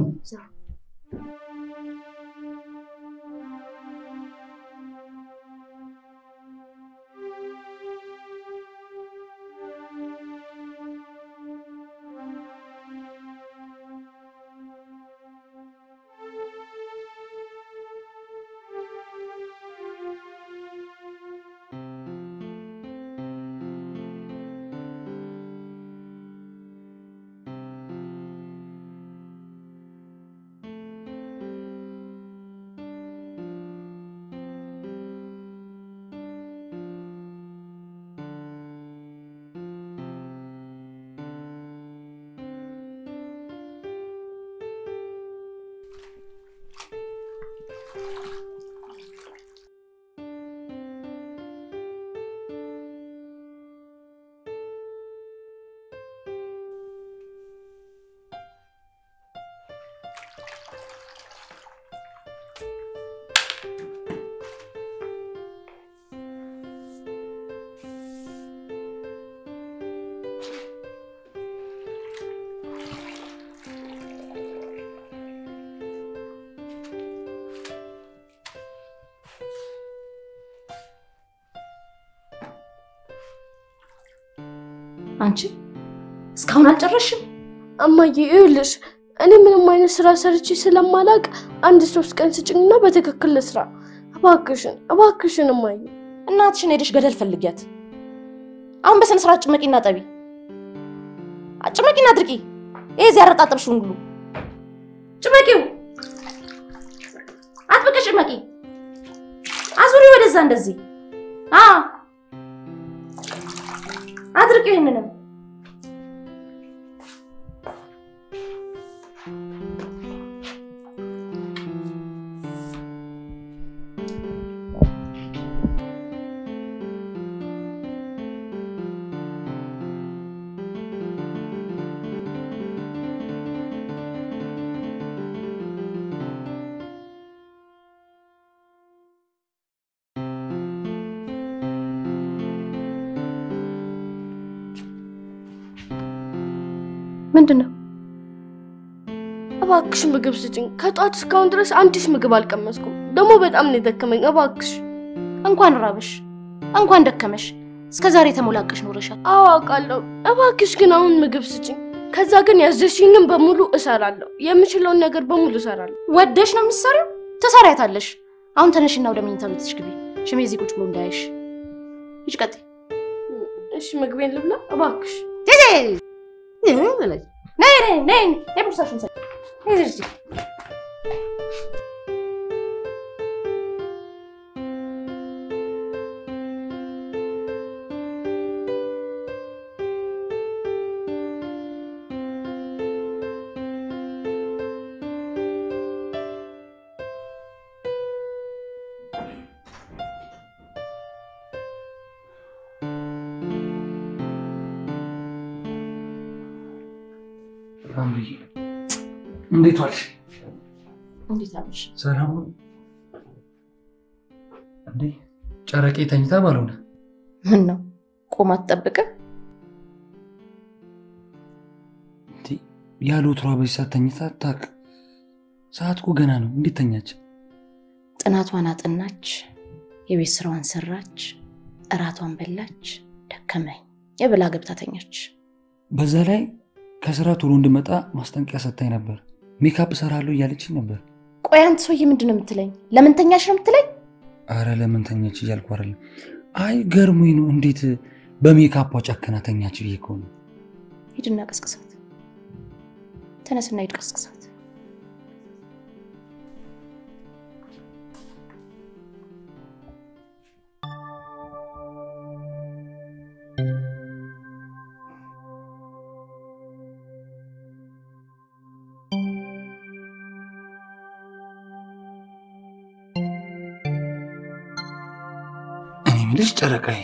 አንቺ እስካሁን አልጨረሽም? እማዬ ይኸውልሽ፣ እኔ ምንም አይነት ስራ ሰርቼ ስለማላቅ አንድ 3 ቀን ስጭኝና በትክክል ልስራ። እባክሽን እማዬ። እናትሽን ሄደሽ ገደል ፈልጊያት። አሁን በስነ ስርዓት ጭመቂና ጠቢ። አጭመቂና አድርቂ። ይሄ ያረጣጥብሽውን ሁሉ ጭመቂው አጥብቀሽ ጭመቂ አዙሪ ወደዛ እንደዚህ አድርቂው ይሄንንም ምንድነው? እባክሽ ምግብ ስጭኝ። ከጧት እስካሁን ድረስ አንዲስ ምግብ አልቀመስኩም። ደግሞ በጣም ነው የደከመኝ። እባክሽ። እንኳን ራብሽ እንኳን ደከመሽ። እስከዛሬ ተሞላቀሽ ኖረሻል። አዎ አውቃለሁ። እባክሽ ግን አሁን ምግብ ስጭኝ። ከዛ ግን ያዘሽኝን በሙሉ እሰራለሁ። የምችለውን ነገር በሙሉ እሰራለሁ። ወደሽ ነው የምትሰሪው? ትሰሪያታለሽ። አሁን ተነሽና ወደ መኝታ ቤትሽ ግቢ። ሽሜ እዚህ ቁጭ ብሎ እንዳይሽ። ሂጂ ቀጥይ። እሺ ምግቤን ልብላ እባክሽ። ነይ ቦርሳሽን ሰጪ። ነይ እንዴት ዋልሽ? እንዴት አለሽ? ሰላም ነው እንዴ? ጨረቄ ተኝታ ባልሆነ ምን ነው ቆማ ትጠብቅ? እንዴ ያለ ወትሯ በዚህ ሰዓት ተኝታ አታውቅ። ሰዓት እኮ ገና ነው። እንዴት ተኛች? ጥናቷን አጠናች፣ የቤት ስራዋን ሰራች፣ እራቷን በላች፣ ደከመኝ የብላ ገብታ ተኛች። በዛ ላይ ከስራ ቶሎ እንድመጣ ማስጠንቀቂያ ሰጥታኝ ነበር። ሜካፕ እሰራለሁ እያለችኝ ነበር። ቆይ አንተ ሰውዬ ምንድን ነው የምትለኝ? ለምን ተኛሽ ነው የምትለኝ? አረ ለምን ተኛች እያልኩ አይደለም። አይ ገርሞኝ ነው እንዴት በሜካፕ ጨከና ተኛች ብዬ እኮ ነው። ሂድና ቀስቅሳት። ተነስና ሂድ ቀስቅሳት። ልጅ ጨረቃዬ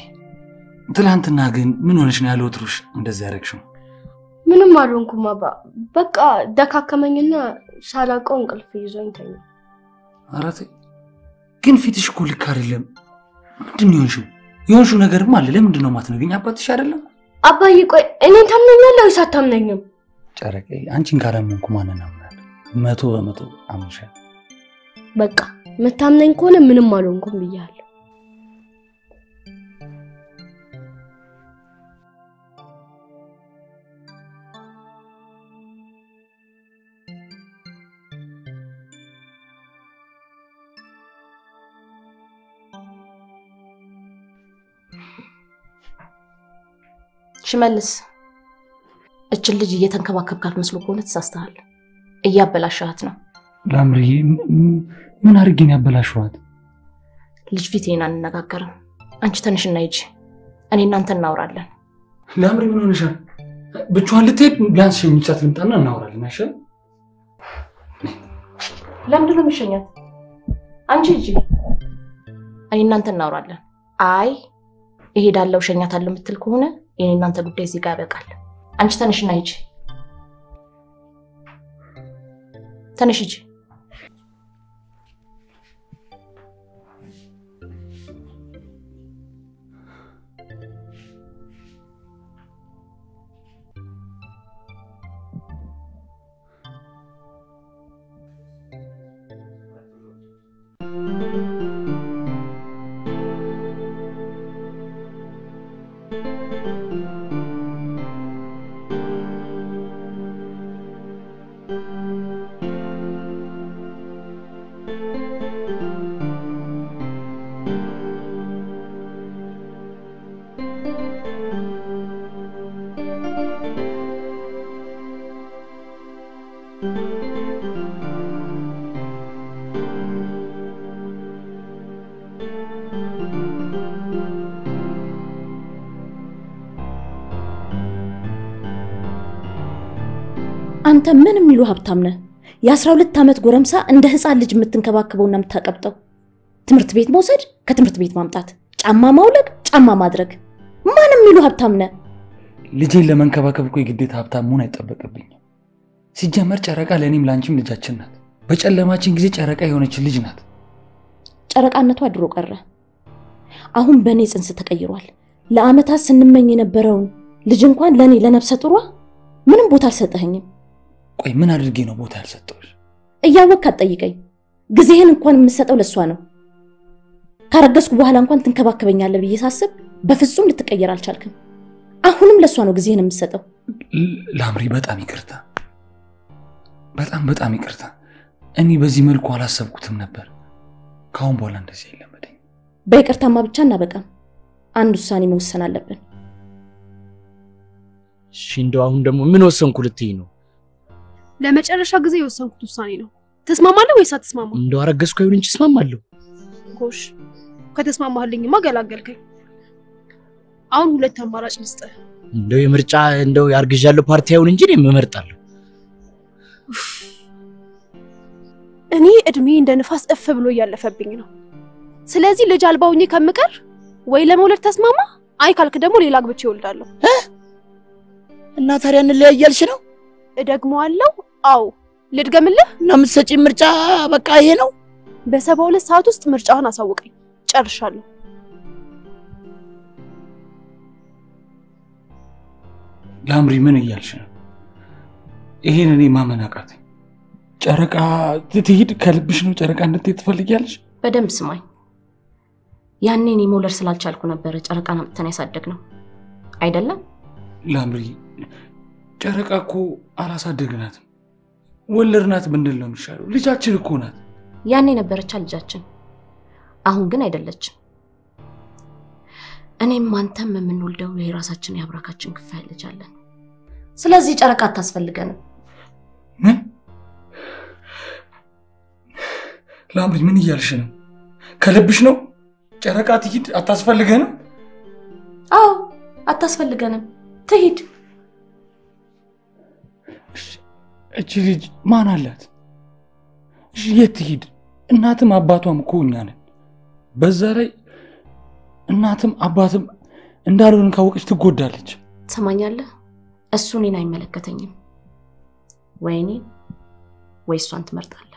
ትላንትና ግን ምን ሆነሽ ነው ያለው? ትሩሽ እንደዚህ ያረግሽው? ምንም አልሆንኩም አባ። በቃ ደካከመኝና ሳላውቀው እንቅልፍ ይዞኝ ተኛ። አራቴ ግን ፊትሽ እኮ ልክ አይደለም። ምንድን ነው የሆንሽው ነገርም አለ። ለምንድን ነው የማትነግሪኝ? አባትሽ አይደለም? አባዬ ቆይ እኔን ታምነኛለህ ወይስ አታምነኝም? ጨረቃዬ አንቺን ካላመንኩ ማንን አምናለሁ? 100% አምንሻለሁ። በቃ የምታምነኝ ከሆነ ምንም አልሆንኩም ብያለሁ። ሽመልስ እችን ልጅ እየተንከባከብካት መስሎ ከሆነ ተሳስተሃል። እያበላሻት ነው። ላምርዬ ምን አድርጌን ያበላሽዋት? ልጅ ፊቴን አንነጋገርም። አንቺ ተነሽና ሂጂ። እኔ እናንተ እናወራለን። ላምሪ ምን ሆነሻል? ብቻዋን ልትሄድ ቢያንስ ሸኝቻት ልምጣና እናወራለን። አይሻል? ለምንድን ነው የምትሸኛት? አንቺ ሂጂ። እኔ እናንተ እናወራለን። አይ እሄዳለሁ ሸኛታለሁ የምትል ከሆነ የኔ እናንተ ጉዳይ እዚህ ጋር ያበቃል። አንቺ ተነሽና ሂጂ። ተነሽ ሂጂ። አንተ ምንም ይሉ ሀብታም ነህ። የ12 ዓመት ጎረምሳ እንደ ህፃን ልጅ የምትንከባከበውና የምታቀብጠው ትምህርት ቤት መውሰድ፣ ከትምህርት ቤት ማምጣት፣ ጫማ ማውለቅ፣ ጫማ ማድረግ ማንም ይሉ ሀብታም ነህ። ልጄን ለመንከባከብ እኮ የግዴታ ሀብታም መሆን አይጠበቅብኝም። ሲጀመር ጨረቃ ለኔም ላንቺም ልጃችን ናት። በጨለማችን ጊዜ ጨረቃ የሆነች ልጅ ናት። ጨረቃነቷ ድሮ ቀረ። አሁን በኔ ጽንስ ተቀይሯል። ለአመታት ስንመኝ የነበረውን ልጅ እንኳን ለኔ ለነፍሰ ጡሯ ምንም ቦታ አልሰጠኸኝም። ቆይ ምን አድርጌ ነው ቦታ ያልሰጠሁሽ? እያወቅህ አትጠይቀኝ። ጊዜህን እንኳን የምሰጠው ለሷ ነው። ካረገዝኩ በኋላ እንኳን ትንከባከበኛለህ ብዬ ሳስብ በፍጹም ልትቀየር አልቻልክም። አሁንም ለሷ ነው ጊዜህን የምሰጠው። ላምሪ በጣም ይቅርታ፣ በጣም ይቅርታ። እኔ በዚህ መልኩ አላሰብኩትም ነበር። ካሁን በኋላ እንደዚህ አይለመደኝ። በይቅርታማ ብቻ እናበቃም። አንድ ውሳኔ መወሰን አለብን። እሺ እንደው አሁን ደግሞ ምን ወሰንኩ ልትይ ነው? ለመጨረሻ ጊዜ የወሰንኩት ውሳኔ ነው። ተስማማለህ ወይስ አትስማማ? እንደው አረገዝኩ አይሁን እንጂ እስማማለሁ። ጎሽ ከተስማማህልኝማ ገላገልከኝ። አሁን ሁለት አማራጭ ልስጥህ። እንደው የምርጫ እንደው ያርግዣለሁ ፓርቲ አይሁን እንጂ እኔ እመርጣለሁ። እኔ እድሜ እንደ ንፋስ እፍ ብሎ እያለፈብኝ ነው። ስለዚህ ልጅ አልባውኝ ከምቀር ወይ ለመውለድ ተስማማ፣ አይ ካልክ ደግሞ ሌላ አግብቼ እወልዳለሁ። እና ታዲያ እንለያያልሽ ነው? እደግመዋለሁ። አዎ ልድገምልህ። እና የምትሰጪኝ ምርጫ በቃ ይሄ ነው? በ72 ሰዓት ውስጥ ምርጫህን አሳውቀኝ። ጨርሻለሁ። ላምሪ ምን እያልሽ ነው? ይሄን እኔ ማመን አቃተኝ። ጨረቃ ትሄድ ከልብሽ ነው? ጨረቃ እንድትሄድ ትፈልጊያለሽ? በደንብ ስማኝ። ያኔ እኔ መውለድ ስላልቻልኩ ነበር ጨረቃን አምጥተን ያሳደግነው አይደለም? ላምሪ ጨረቃ እኮ አላሳደግናትም፣ ወለድናት ብንል ነው የሚሻለው። ልጃችን እኮ ናት። ያኔ ነበረች ልጃችን፣ አሁን ግን አይደለችም። እኔም አንተም የምንወልደው የራሳችን ያብራካችን ክፋይ ልጅ አለን። ስለዚህ ጨረቃ አታስፈልገንም። ምን? ላምሪ ምን እያልሽ ነው? ከልብሽ ነው? ጨረቃ ትሂድ አታስፈልገንም? አዎ አታስፈልገንም፣ ትሂድ። እቺ ልጅ ማን አላት? እሺ የት ትሂድ? እናትም አባቷም እኮ እኛ ነን። በዛ ላይ እናትም አባትም እንዳልሆን ካወቀች ትጎዳለች። ትሰማኛለህ? እሱ እኔን አይመለከተኝም። ወይኔ ወይ እሷን ትመርጣለህ።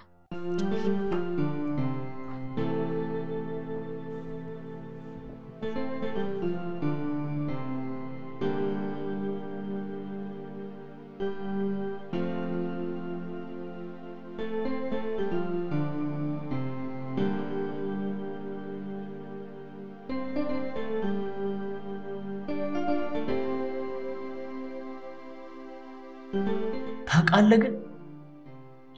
ታውቃለህ ግን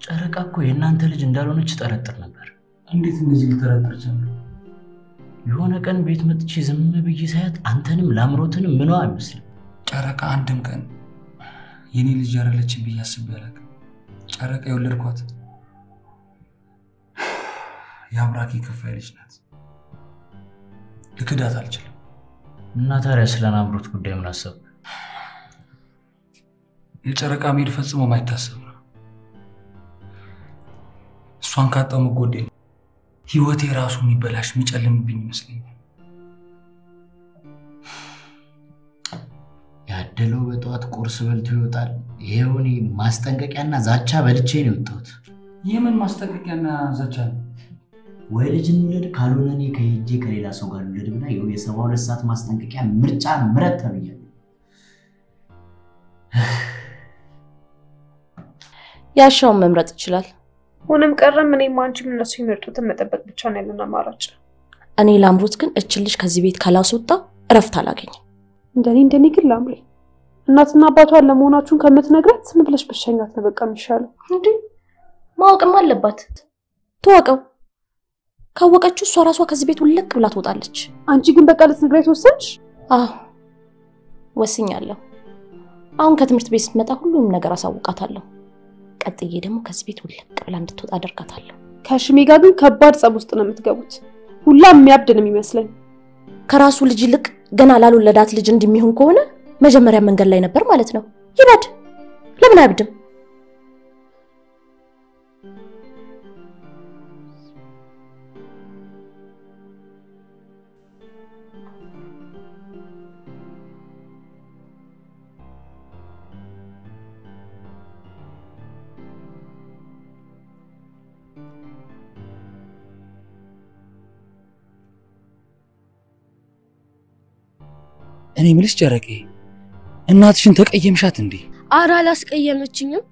ጨረቃ እኮ የእናንተ ልጅ እንዳልሆነች ጠረጥር ነበር። እንዴት እንደዚህ ልጠረጥር ቻልክ? የሆነ ቀን ቤት መጥቼ ዝም ብዬ ሳያት አንተንም ላምሮትንም ምኗ አይመስልም። ጨረቃ አንድም ቀን የኔ ልጅ ያረለች ብዬ አስቤ አላውቅም። ጨረቃ የወለድኳት የአብራኬ ክፋይ ልጅ ናት። ልክዳት አልችልም። እና ታዲያ ስለ ላምሮት ጉዳይ ምን አሰብክ? የጨረቃ መሄድ ፈጽሞ ማይታሰብ ነው። እሷን ካጣው መጎደል ህይወቴ ራሱ የሚበላሽ የሚጨልምብኝ ይመስለኛል። ያደለው በጠዋት ቁርስ በልቶ ይወጣል። ይሄው እኔ ማስጠንቀቂያና ዛቻ በልቼ ነው የወጣሁት። የምን ማስጠንቀቂያና ዛቻ ነው? ወይ ልጅ እንውለድ ካልሆነ እኔ ከሄጄ ከሌላ ሰው ጋር ልውለድ ብላ ይኸው የ72 ሰዓት ማስጠንቀቂያ ምርጫ ምረጥ ተብያለሁ። ያሻውን መምረጥ ይችላል። ሆነም ቀረም እኔም አንቺም እነሱ ይመርጡትን መጠበቅ ብቻ ነው ያለን አማራጭ። እኔ ላምሮት ግን እችልሽ ከዚህ ቤት ካላስወጣ እረፍት አላገኝም። እንደኔ ግን ላምሪ እናትና አባቷን ለመሆናችሁን ከምትነግራት ዝም ብለሽ ብትሸኛት ነው በቃ የሚሻለው። እንዴ ማወቅም አለባት። ተዋቀው። ካወቀችው እሷ ራሷ ከዚህ ቤት ውልቅ ብላ ትወጣለች። አንቺ ግን በቃ ልትነግራት ወሰንሽ? አዎ ወስኛለሁ። አሁን ከትምህርት ቤት ስትመጣ ሁሉም ነገር አሳውቃታለሁ። ቀጥዬ ደግሞ ከዚህ ቤት ውልቅ ብላ እንድትወጣ አደርጋታለሁ። ከሽሜ ጋር ግን ከባድ ጸብ ውስጥ ነው የምትገቡት። ሁላም የሚያብድ ነው የሚመስለኝ። ከራሱ ልጅ ይልቅ ገና ላልወለዳት ልጅ እንደሚሆን ከሆነ መጀመሪያ መንገድ ላይ ነበር ማለት ነው። ይበድ። ለምን አይብድም? እኔ ምልሽ ጨረቄ እናትሽን ተቀየምሻት እንዴ? ኧረ አላስቀየመችኝም፣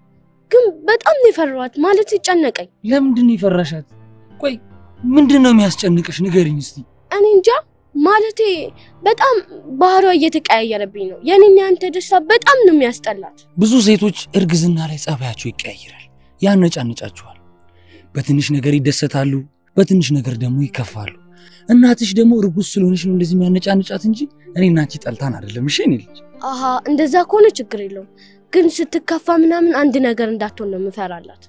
ግን በጣም ነው የፈራኋት። ማለት ጨነቀኝ። ለምንድን ነው የፈራሻት? ቆይ ምንድነው የሚያስጨንቅሽ? ንገሪኝ እስቲ። እኔ እንጃ ማለቴ በጣም ባህሪዋ እየተቀያየረብኝ ነው። የኔና ያንተ ደስታ በጣም ነው የሚያስጠላት። ብዙ ሴቶች እርግዝና ላይ ጸባያቸው ይቀያየራል፣ ያነጫንጫቸዋል። በትንሽ ነገር ይደሰታሉ፣ በትንሽ ነገር ደግሞ ይከፋሉ። እናትሽ ደግሞ እርጉዝ ስለሆነሽ ነው እንደዚህ የሚያነጫንጫት እንጂ እኔና አንቺ ጠልታን አይደለም። እሺ እኔ ልጅ አሃ እንደዛ ከሆነ ችግር የለውም። ግን ስትከፋ ምናምን አንድ ነገር እንዳትሆን ነው የምፈራላት።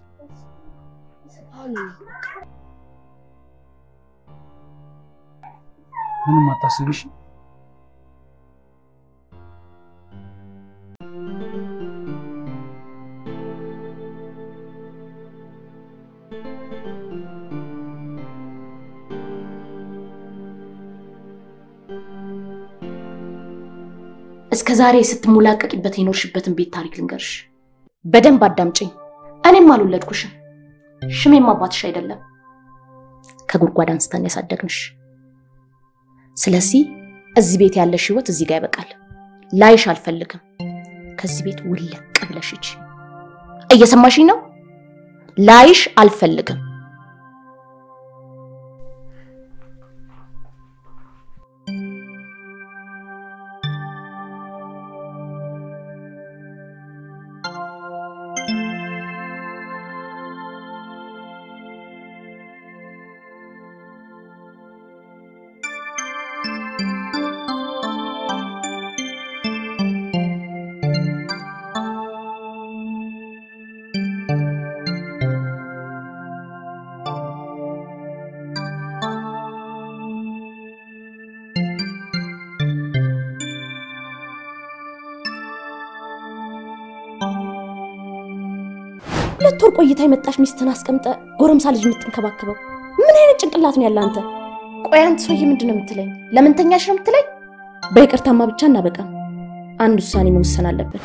ምንም አታስብሽ። እስከ ዛሬ ስትሞላቀቂበት የኖርሽበትን ቤት ታሪክ ልንገርሽ። በደንብ አዳምጪኝ። እኔም አልወለድኩሽም፣ ሽሜም አባትሽ አይደለም። ከጉድጓድ አንስተን ያሳደግንሽ። ስለዚህ እዚህ ቤት ያለሽ ህይወት እዚህ ጋር ይበቃል። ላይሽ አልፈልግም። ከዚህ ቤት ውልቅ ብለሽ ሂጂ። እየሰማሽኝ ነው? ላይሽ አልፈልግም። ሁለት ወር ቆይታ የመጣሽ ሚስትን አስቀምጠ ጎረምሳ ልጅ የምትንከባከበው ምን አይነት ጭንቅላት ነው ያለ አንተ? ቆይ አንተ ሰውዬ ምንድነው የምትለኝ? ለምን ተኛሽ ነው የምትለኝ? በይቅርታማ ብቻ እናበቃ። አንድ ውሳኔ መወሰን አለብን።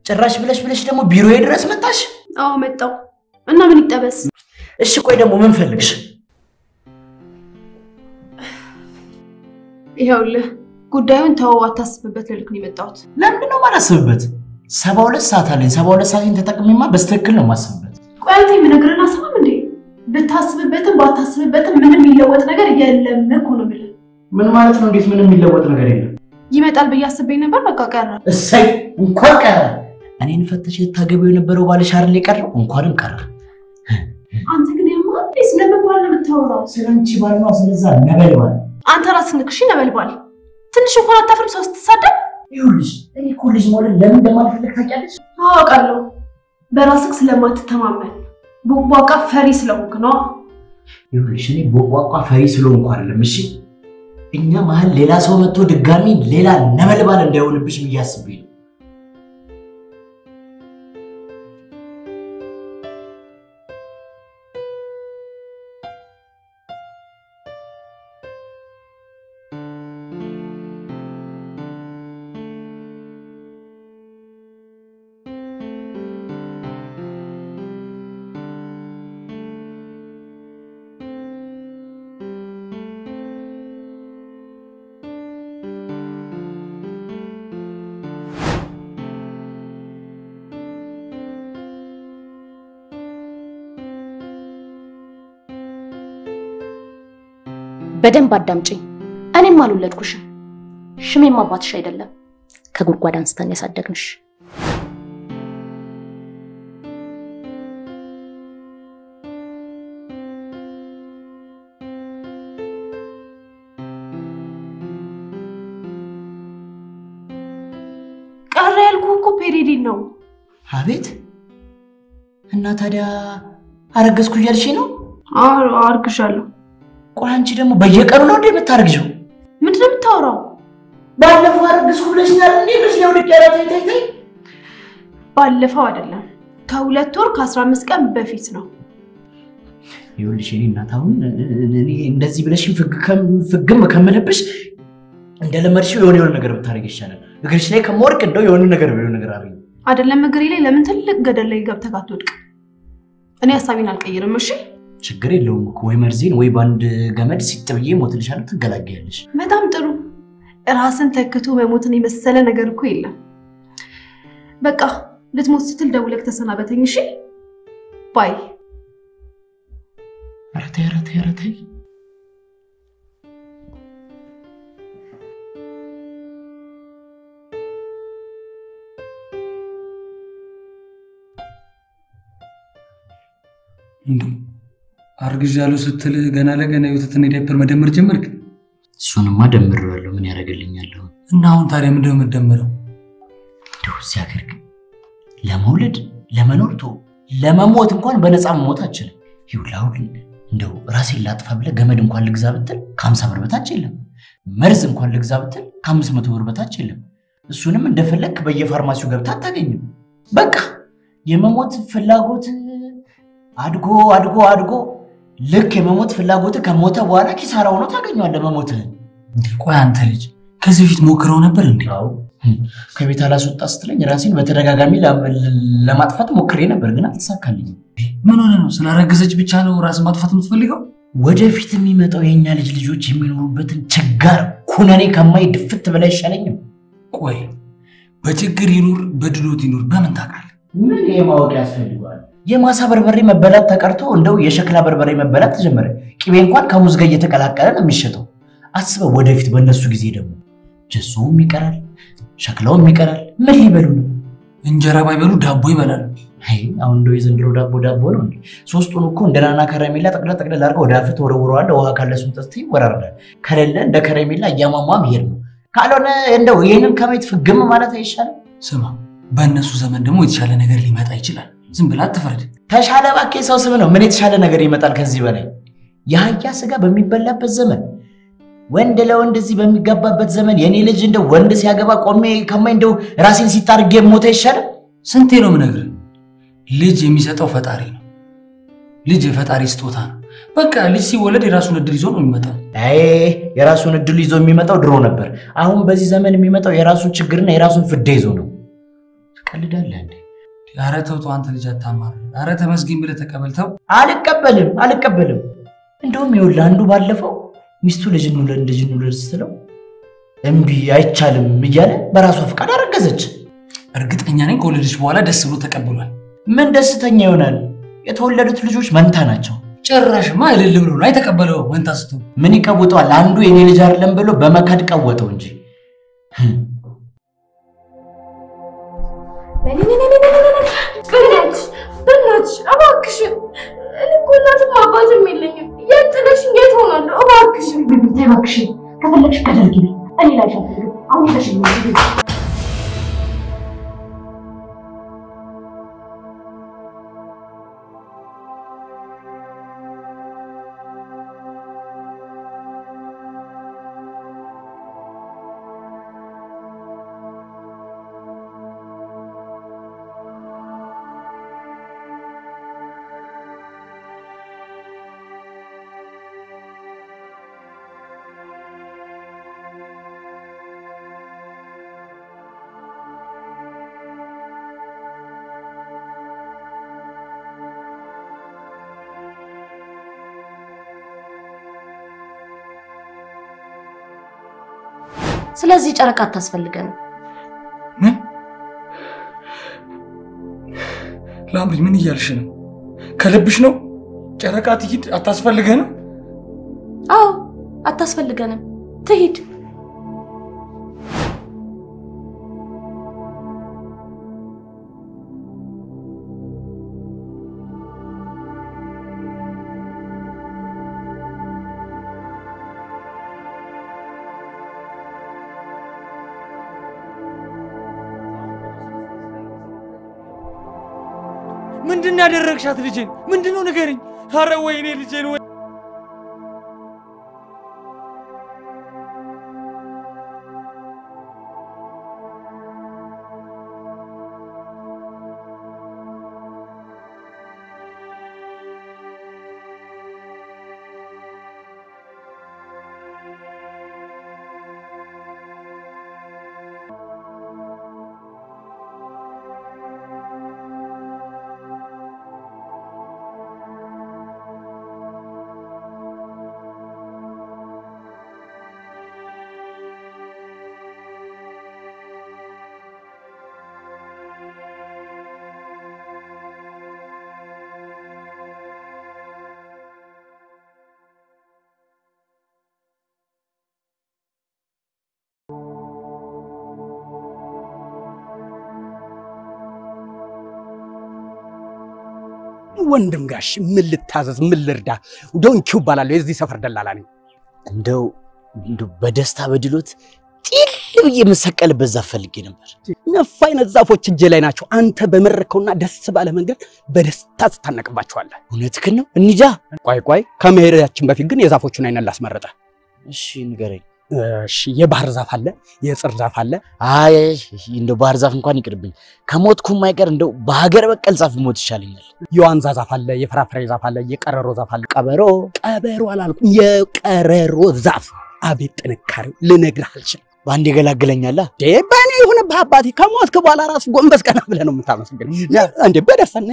ጭራሽ ብለሽ ደግሞ ቢሮዬ ድረስ መጣሽ? አዎ መጣው። እና ምን ይጠበስ? እሺ ቆይ ደግሞ ምን ፈልግሽ? ይኸውልህ ጉዳዩን ተወው፣ አታስብበት ልልክ ነው የመጣሁት። ለምንድን ነው ማላስብበት? 72 ሰዓት አለኝ። 72 ሰዓትን ተጠቅሜማ በስተክል ነው ማስብበት። ቆይ አንተ የምነግርህን አሰማም እንዴ? ብታስብበትም ባታስብበትም ምንም የሚለወጥ ነገር የለም እኮ ነው የምልህ። ምን ማለት ነው? እንዴት ምንም የሚለወጥ ነገር የለም? ይመጣል ብዬ አስቤ ነበር፣ በቃ ቀረ። እሰይ እንኳን ቀረ። እኔን ፈተሽ ታገቢው የነበረው ባልሽ አይደል የቀረው? እንኳንም ቀረ። አንተ ግን የማን ስለመባል ነው የምታወራው? ስለንቺ ባልነው ስለዛ ነበልባል። አንተ ራስህ ንክሽ ነበልባል። ትንሽ እንኳን አታፍርም ሰው ስትሳደብ? ይኸውልሽ እኔ እኮ ልጅ መውለድ ለምን እንደማልፈልግ ታውቂያለሽ? አውቃለሁ። በራስህ ስለማትተማመን ቦቅቧቃ ፈሪ ስለሆንክ ነው። ይኸውልሽ እኔ ቦቅቧቃ ፈሪ ስለሆንኩ አይደለም። እሺ እኛ መሀል ሌላ ሰው መጥቶ ድጋሚ ሌላ ነበልባል እንዳይሆንብሽ ብዬ አስቤ ነው። በደንብ አዳምጪኝ። እኔም አልወለድኩሽም። ሽሜም አባትሽ አይደለም። ከጉድጓድ አንስተን ያሳደግንሽ። ቀረ ያልኩህ እኮ ፔሬዲን ነው። አቤት እና ታዲያ አረገዝኩ እያልሽ ነው? አርግሻለሁ። ቆይ አንቺ ደግሞ በየቀኑ ነው እንዴ የምታረግዢው? ምንድን ነው የምታወራው? ባለፈው አረገዝኩ ብለሽኛል እንዴ? ብለሽ ነው ልክ ያላት ተይ። ባለፈው አይደለም ከ2 ወር ከ15 ቀን በፊት ነው። ይኸውልሽ እኔ እናት አሁን እኔ እንደዚህ ብለሽ ፍግም ከምልብሽ እንደለመድሽው የሆነ ነገር ብታረግ ይሻላል። እግርሽ ላይ ከመወርቅ እንደው የሆነ ነገር አድርጊ። አይደለም እግሬ ላይ ለምን ትልቅ ገደል ላይ ገብተህ አትወድቅ? እኔ ሐሳቤን አልቀይርም። እሺ ችግር የለውም እኮ ወይ መርዜን ወይ ባንድ ገመድ ሲጥብዬ ሞትልሻለሁ፣ ትገላገያለሽ። በጣም ጥሩ። ራስን ተክቶ መሞትን የመሰለ ነገር እኮ የለም። በቃ ልትሞት ስትል ደውለህ ተሰናበተኝ። እሺ ባይ። ኧረ ተይ እንዴ አርግዣለሁ ስትል ገና ለገና የወተትና ዳይፐር መደመር ጀመርክ? እሱንማ ደምሬዋለሁ። ምን ያደርግልኛል? እና አሁን ታዲያ ምንድነው የምትደምረው? እንደው ሲያከር ለመውለድ ለመኖር ለመሞት እንኳን በነፃ መሞት አችልም። ይውላው እንደው ራሴን ላጥፋ ብለህ ገመድ እንኳን ልግዛ ብትል ከ50 ብር በታች የለም። መርዝ እንኳን ልግዛ ብትል ከ500 ብር በታች የለም። እሱንም እንደፈለክ በየፋርማሲው ገብታ አታገኝም። በቃ የመሞት ፍላጎት አድጎ ልክ የመሞት ፍላጎት ከሞተ በኋላ ኪሳራ ሆኖ ታገኘዋለህ መሞትህን። ቆይ አንተ ልጅ ከዚህ በፊት ሞክረው ነበር እንዴ? አዎ ከቤት አላስወጣ ስትለኝ ራሴን በተደጋጋሚ ለማጥፋት ሞክሬ ነበር፣ ግን አልተሳካልኝም። ምን ሆነ ነው? ስላረገዘች ብቻ ነው ራስን ማጥፋት የምትፈልገው? ወደፊት የሚመጣው የኛ ልጆች የሚኖሩበትን ችጋር ኩነኔ ከማይ ድፍት በላይ ይሻለኝም። ቆይ በችግር ይኑር በድሎት ይኑር በምን ታውቃለህ? ምን የማወቅ ያስፈልጋል? የማሳ በርበሬ መበላት ተቀርቶ እንደው የሸክላ በርበሬ መበላት ተጀመረ። ቅቤ እንኳን ከሙዝ ጋር እየተቀላቀለ ነው የሚሸጠው። አስበው ወደፊት በእነሱ ጊዜ ደግሞ ጀሶም ይቀራል፣ ሸክላውም ይቀራል። ምን ሊበሉ ነው? እንጀራ ባይበሉ ዳቦ ይበላሉ። አይ አሁን እንደው የዘንድሮ ዳቦ ነው እንዴ? ሶስቱን እኮ እንደናና ከረሜላ ጠቅለል አድርገው ወደ አፍህ ተወረውረዋለህ። ውሃ ካለሱም ጠጥተህ ይወራረዳል። ከሌለ እንደ ከረሜላ እያሟሟ መሄድ ነው። ካልሆነ እንደው ይሄንን ከቤት ፍግም ማለት አይሻልም? ስማ በእነሱ ዘመን ደግሞ የተሻለ ነገር ሊመጣ ይችላል። ዝም ብላ አትፍረድ። ተሻለ እባክህ፣ ሰው ስም ነው። ምን የተሻለ ነገር ይመጣል ከዚህ በላይ? የአህያ ስጋ በሚበላበት ዘመን፣ ወንድ ለወንድ እዚህ በሚጋባበት ዘመን የኔ ልጅ እንደው ወንድ ሲያገባ ቆሜ ከማይ እንደው ራሴን ሲታርጌ ሞተ ይሻላል። ስንቴ ነው የምነግርህ? ልጅ የሚሰጠው ፈጣሪ ነው። ልጅ የፈጣሪ ስጦታ ነው። በቃ ልጅ ሲወለድ የራሱን እድል ይዞ ነው የሚመጣው። አይ የራሱን እድል ይዞ የሚመጣው ድሮ ነበር። አሁን በዚህ ዘመን የሚመጣው የራሱን ችግርና የራሱን ፍዳ ይዞ ነው። ትቀልዳለህ እንዴ? ኧረ ተው አንተ ልጅ አታማር። ኧረ ተመስገን ብለህ ተቀበልተው። አልቀበልም። እንደውም ይኸውልህ አንዱ ባለፈው ሚስቱ ልጅ እንውለድ ስትለው እምቢ አይቻልም እያለ በራሷ ፈቃድ አረገዘች። እርግጠኛ ነኝ ከወለደች በኋላ ደስ ብሎ ተቀብሏል። ምን ደስተኛ ይሆናል? የተወለዱት ልጆች መንታ ናቸው። ጭራሽማ እልል ብሎ ነው አይተቀበለው። መንታ ስቶ ምን ይቀውጠዋል? አንዱ የኔ ልጅ አይደለም ብሎ በመካድ ቀወጠው እንጂ በእናትሽ እባክሽን፣ እኔ እኮ እናትም አባትም የለኝም። የት ጥለሽኝ የት ሆናለሁ? እባክሽን ተይ እባክሽን፣ ከፈለግሽ ገደል ግቢ። እኔ ላይ ሻፈልግ አሁን ተሽኝ። ስለዚህ ጨረቃ አታስፈልገንም። ምን ላምሪ ምን እያልሽ ነው? ከልብሽ ነው? ጨረቃ ትሂድ አታስፈልገንም? አዎ አታስፈልገንም ትሂድ ምንድነው ያደረግሻት ልጄን ምንድነው ንገሪኝ ኧረ ወይኔ ልጄን ወንድም ጋሽ ምን ልታዘዝ ምን ልርዳ ዶንኪው ባላለው የዚህ ሰፈር ደላላ ነኝ እንደው በደስታ በድሎት ጢል ብዬ መሰቀልበት ዛፍ ፈልጌ ነበር ነፍ አይነት ዛፎች እጄ ላይ ናቸው አንተ በመረከውና ደስ ባለ መንገድ በደስታ ተታነቅባቸዋለህ እውነትህን ነው እንጃ ቆይ ከመሄዳችን በፊት ግን የዛፎቹን አይነት ላስመረጠ እሺ ንገረኝ እሺ የባህር ዛፍ አለ የጽር ዛፍ አለ አይ እንደው ባህር ዛፍ እንኳን ይቅርብኝ ከሞትኩም አይቀር እንደው በሀገር በቀል ዛፍ ሞት ይሻለኛል የዋንዛ ዛፍ አለ የፍራፍሬ ዛፍ አለ የቀረሮ ዛፍ አለ ቀበሮ አላልኩም የቀረሮ ዛፍ አቤት ጥንካሬው ልነግርህ አልችልም ባንዴ ገላግለኛላ በእኔ ይሁን በአባቴ ከሞትክ በኋላ ራስ ጎንበስ ቀና ብለህ ነው የምታመሰግነው እንዴ በደስታና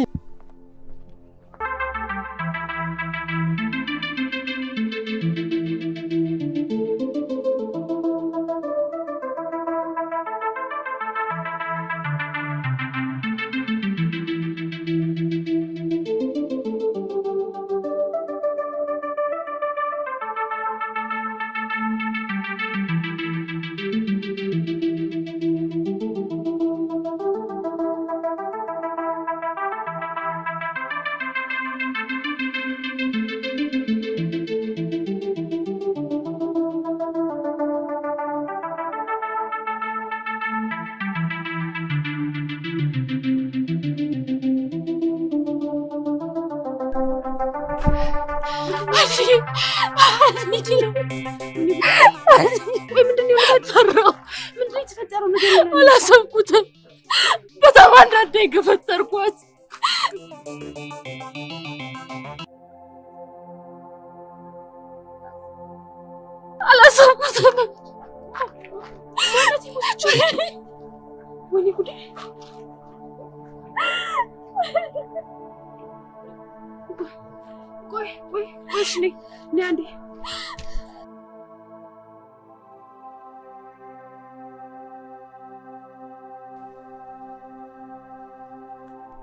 አላሰብኩትም በጣም አንዳንዴ ገፈተርኳት አላሰብኩትም ማለት ይሞታል ወይኔ ጉዴ ቆይ እሺ ነይ አንዴ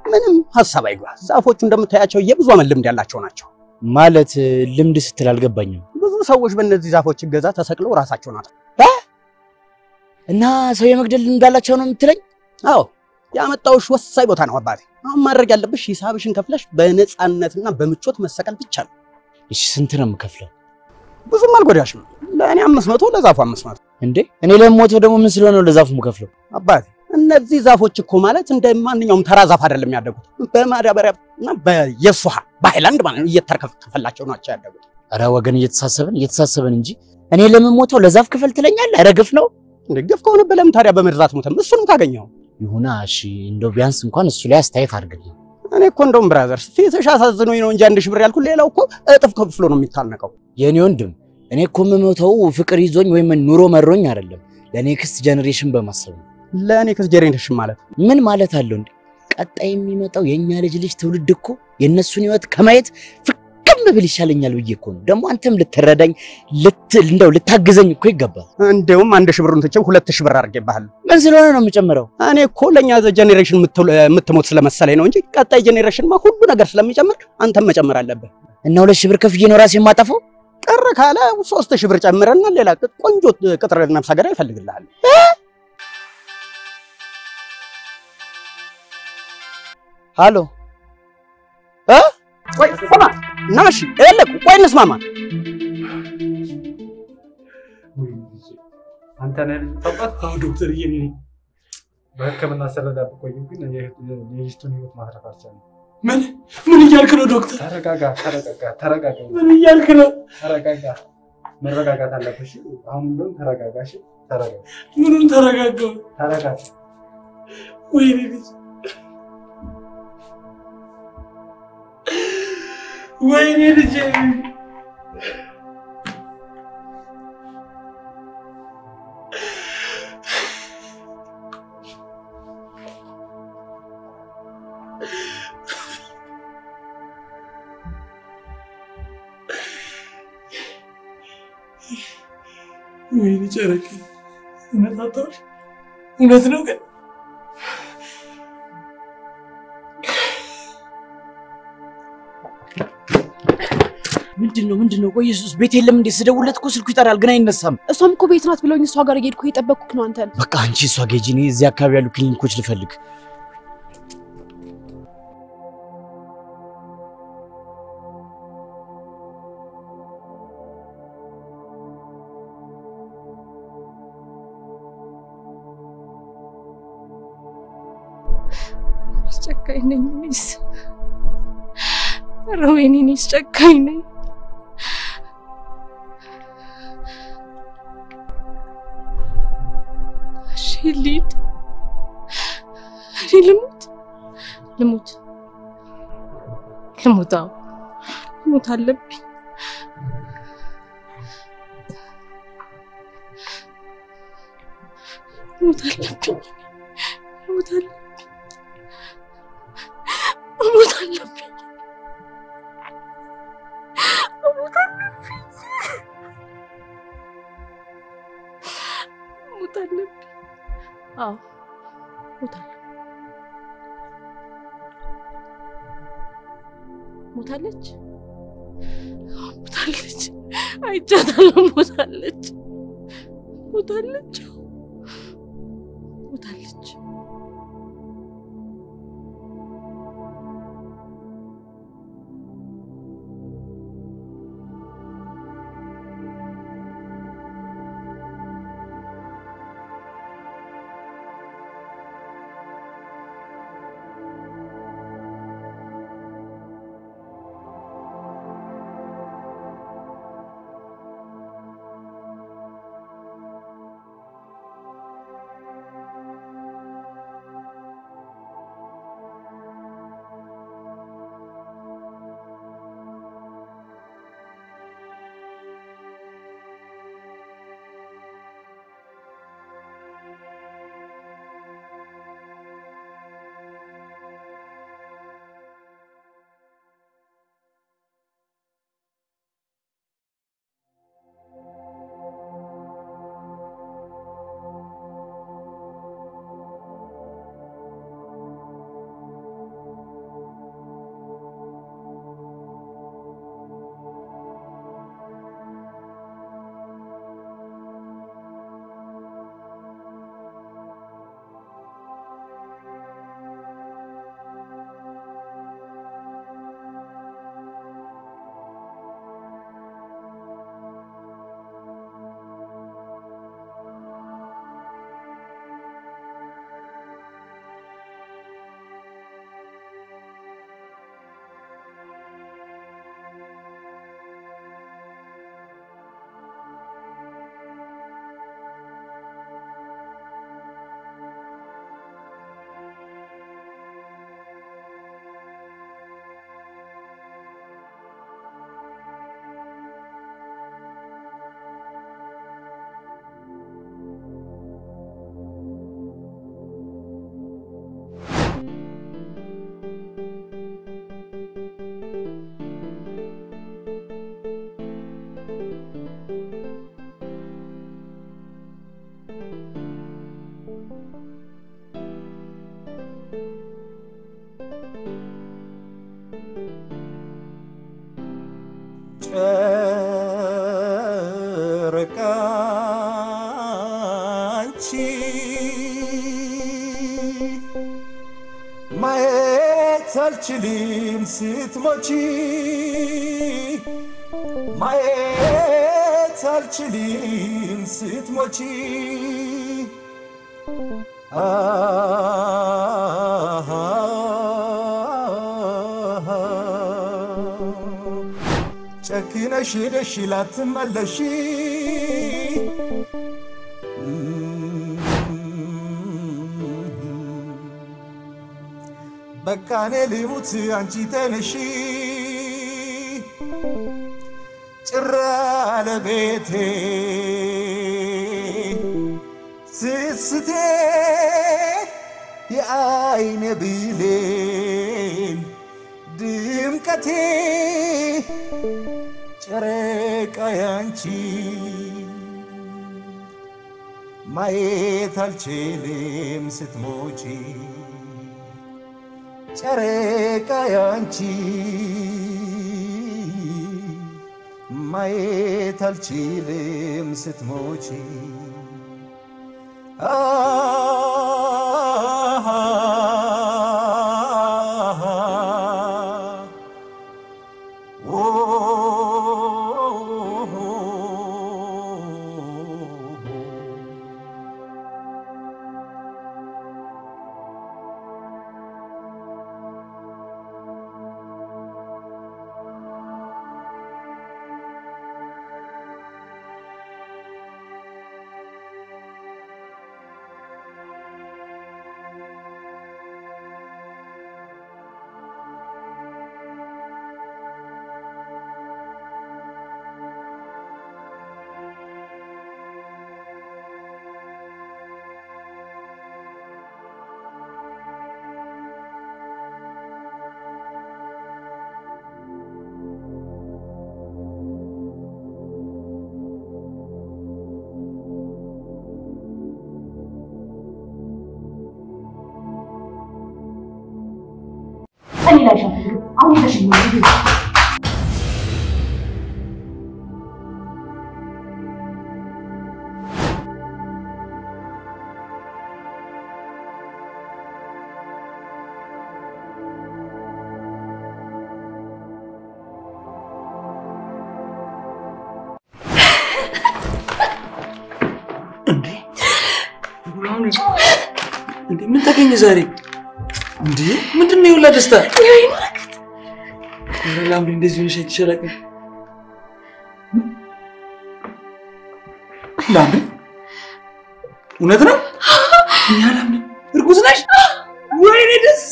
ምንም ሐሳብ አይግባ ዛፎቹ እንደምታያቸው የብዙ አመት ልምድ ያላቸው ናቸው ማለት ልምድ ስትል አልገባኝም ብዙ ሰዎች በእነዚህ ዛፎች ገዛ ተሰቅለው ራሳቸውን አጣ እና ሰው የመግደል እንዳላቸው ነው የምትለኝ አዎ ያመጣውሽ ወሳኝ ቦታ ነው አባቴ አሁን ማድረግ ያለብሽ ሂሳብሽን ከፍለሽ በነፃነትና በምቾት መሰቀል ብቻ ነው እሺ ስንት ነው የምከፍለው ብዙም አልጎዳሽም ለእኔ 500 ለዛፉ 500 እንዴ እኔ ለሞተው ደግሞ ምን ስለሆነ ለዛፉ የምከፍለው አባቴ እነዚህ ዛፎች እኮ ማለት እንደ ማንኛውም ተራ ዛፍ አይደለም ያደጉት በማዳበሪያና በየሱሃ በሃይላንድ ማለት እየተርከፈላቸው ናቸው ያደጉት አረ ወገን እየተሳሰበን እንጂ እኔ ለምሞተው ለዛፍ ክፈል ትለኛለህ አረ ግፍ ነው እንደ ግፍ ከሆነ በለም ታዲያ በመርዛት ሞተም እሱንም ታገኘው ይሁና እሺ እንደው ቢያንስ እንኳን እሱ ላይ አስተያየት አድርግልኝ እኔ እኮ እንደውም ብራዘርስ ፊትሽ አሳዝኖኝ ነው እንጂ 1000 ብር ያልኩ ሌላው እኮ እጥፍ ከፍሎ ነው የሚታነቀው የኔ ወንድም እኔ እኮ የምሞተው ፍቅር ይዞኝ ወይም ኑሮ መሮኝ አይደለም ለኔክስት ጀነሬሽን በማሰብ ነው ለኔክስት ጀነሬሽን ማለት ምን ማለት አለው እንዴ ቀጣይ የሚመጣው የኛ ልጅ ትውልድ እኮ የነሱን ህይወት ከማየት ፍቅም ብል ይሻለኛል ብዬ እኮ ነው ደግሞ አንተም ልትረዳኝ እንደው ልታግዘኝ እኮ ይገባል እንደውም 1000 ብሩን ትቼው 2000 ብር አድርጌብሃል ምን ስለሆነ ነው የምጨምረው እኔ እኮ ለኛ ጀነሬሽን የምትሞት ስለመሰለኝ ነው እንጂ ቀጣይ ጀነሬሽን ሁሉ ነገር ስለሚጨምር አንተም መጨመር አለብህ እና 2000 ብር ከፍዬ ነው ራሴ የማጠፋው ቅር ካለ 3000 ብር ጨምረና ሌላ ቆንጆ ቅጥር ነፍሰ ገዳይ ይፈልግልሃል። ሃሎ ቆይ ስማ ናሽ እልክ ቆይ እንስማማ። አንተ ነህ ተውጣት ዶክተር ይኔ በህክምና ሰበብ ቆይም ግን የልጅቱን ህይወት ማትረፍ አልቻለም። ምን እያልክ ነው ዶክተር? ተረጋጋ። ምን እያልክ ነው? ተረጋጋ። መረጋጋት አለብሽ። አሁን እንደው ተረጋጋሽ። ተረጋጋ። ምኑን ተረጋጋው? ተረጋጋ። ወይኔ ልጅ ወይኔ ልጅ ወይኔ ጨረቃ እውነት ነው ግን ምንድነው? ቆይ ኢየሱስ ቤት የለም እንዴ? ስደውልለት እኮ ስልኩ ይጠራል ግን አይነሳም። እሷም እኮ ቤት ናት ብለውኝ እሷ ጋር እየሄድኩ እየጠበቅኩ ነው አንተን። በቃ አንቺ እሷ ጌጂ እኔ እዚህ አካባቢ ያሉ ክሊኒኮች ልፈልግ። ጨካኝ ነኝ እኔስ። ኧረ ወይኔ እኔስ ጨካኝ ነኝ። እሺ ልሂድ። እኔ ልሙት። አዎ ልሙት አለብኝ። ልሙት አለብኝ። አዎ ሞታለች። አይቻታለሁ። ሞታለች። ማየት አልችልም ስትሞቺ ማየት አልችልም ስትሞቺ ጨክነሽ ሄደሽ ላትመለሺ በቃ እኔ ልሙት አንቺ ተነሺ ጭራ ለቤቴ ስስቴ የአይኔ ብሌን ድምቀቴ ጨረቃ ያንቺ ማየት አልችልም ስትሞቺ ጨረቃ ያንቺ ማየት አልችልም ስትሞቺ እኔ ላይ ሻፈኝ አሁን ተሽኝ እንዴ ምን ተገኘ ዛሬ እንዴ ምንድነው የውላ ደስታ ወላም እንደዚህ ነው ሸይችላክ ላም እውነት ነው ያላም እርጉዝ ነሽ ወይኔ ደስ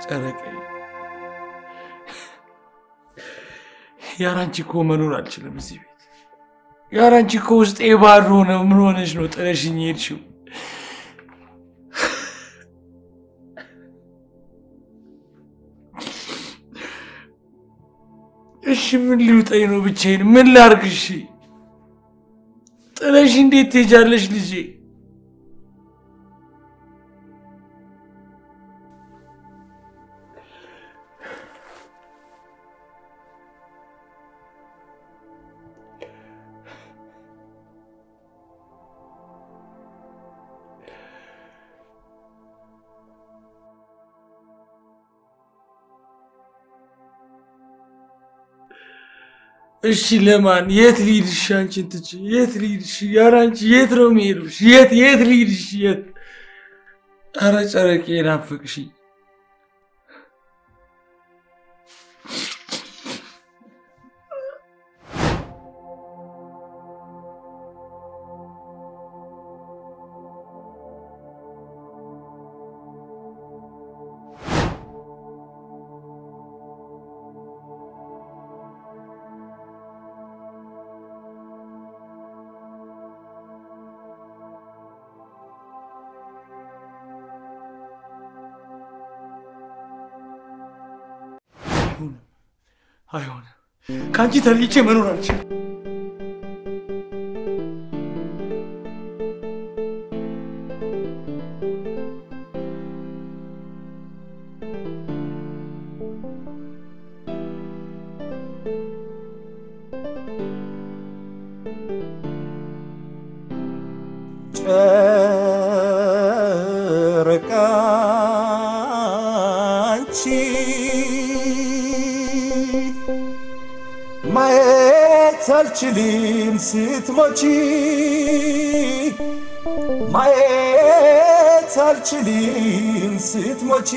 ጨረቄ ያራንቺ እኮ መኖር አልችልም እዚህ ቤት። ያራንቺ እኮ ውስጤ ባዶ ነው። ምን ሆነሽ ነው ጥለሽኝ ሄድሽው? እሺ ምን ሊውጠኝ ነው ብቻዬን? ምን ላርግ? እሺ ጥለሽ እንዴት ትሄጃለሽ ልጄ? እሺ ለማን የት ልሂድሽ? አንቺን ትቼ የት ልሂድሽ? ያራንቺ የት ነው የምሄድሽ? የት ልሂድሽ? የት? ኧረ ጨረቄ ናፍቅሽኝ። አይሆንም። ከአንቺ ተለይቼ መኖር አልችልም። ጨረቃ አንቺ ማየት አልችልም ስትሞቺ ማየት አልችልም ስትሞቺ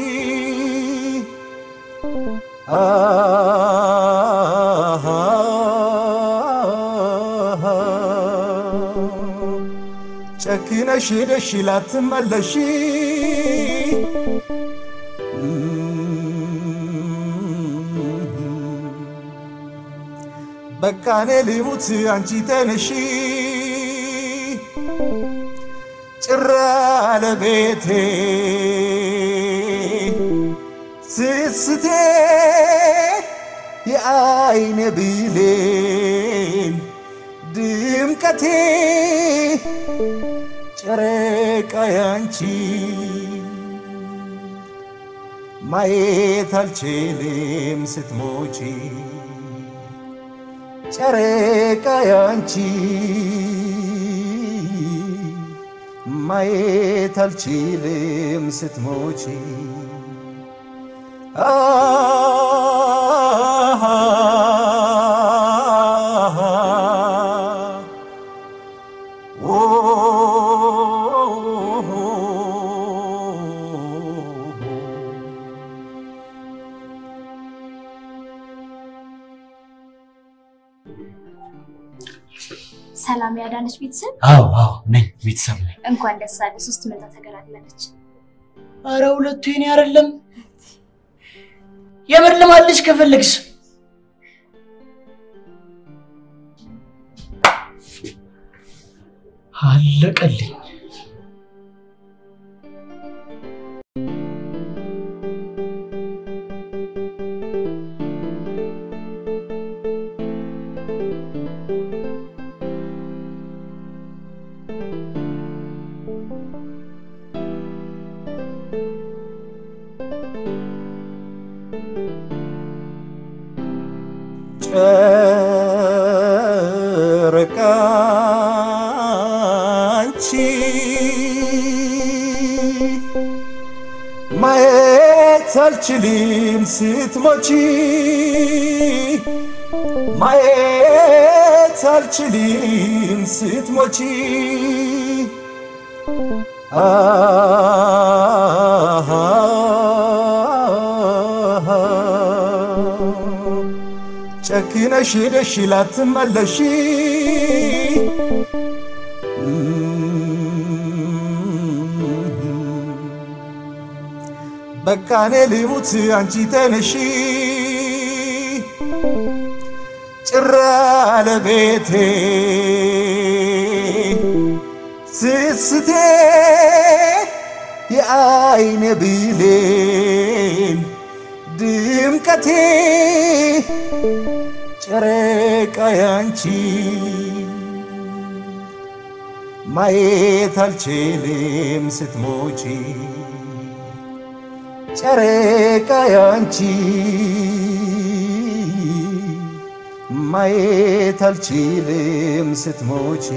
ጨክነሽ ሄደሽ ላትመለሺ በቃ እኔ ልሙት አንቺ ተነሺ ጭራ ለቤቴ ስስቴ የአይኔ ብሌን ድምቀቴ ጨረቃ ያንቺ ማየት አልችልም ስትሞቺ ጨረቃ ያንቺ ማየት አልችልም ስትሞቺ ሰላም ያዳነች ቤተሰብ? አዎ ነኝ ቤተሰብ ነኝ። እንኳን ደስ አለ። 3 መንታ ተገራለች። አረ ሁለቱ የኔ አይደለም። የምር ልማልሽ ከፈለግሽ አለቀልኝ። ጨረቃ አንቺ ማየት አልችልም ስትሞቺ ማየት አልችልም ስትሞቺ ጨክነሽ ሄደሽ ላትመለሺ በቃ እኔ ልሙት አንቺ ተነሺ ጭራ ለቤቴ ስስቴ የአይኔ ብሌን ድምቀቴ ጨረቃ ያንቺ ማየት አልችልም ስትሞቺ ጨረቃ ያንቺ ማየት አልችልም ስትሞቺ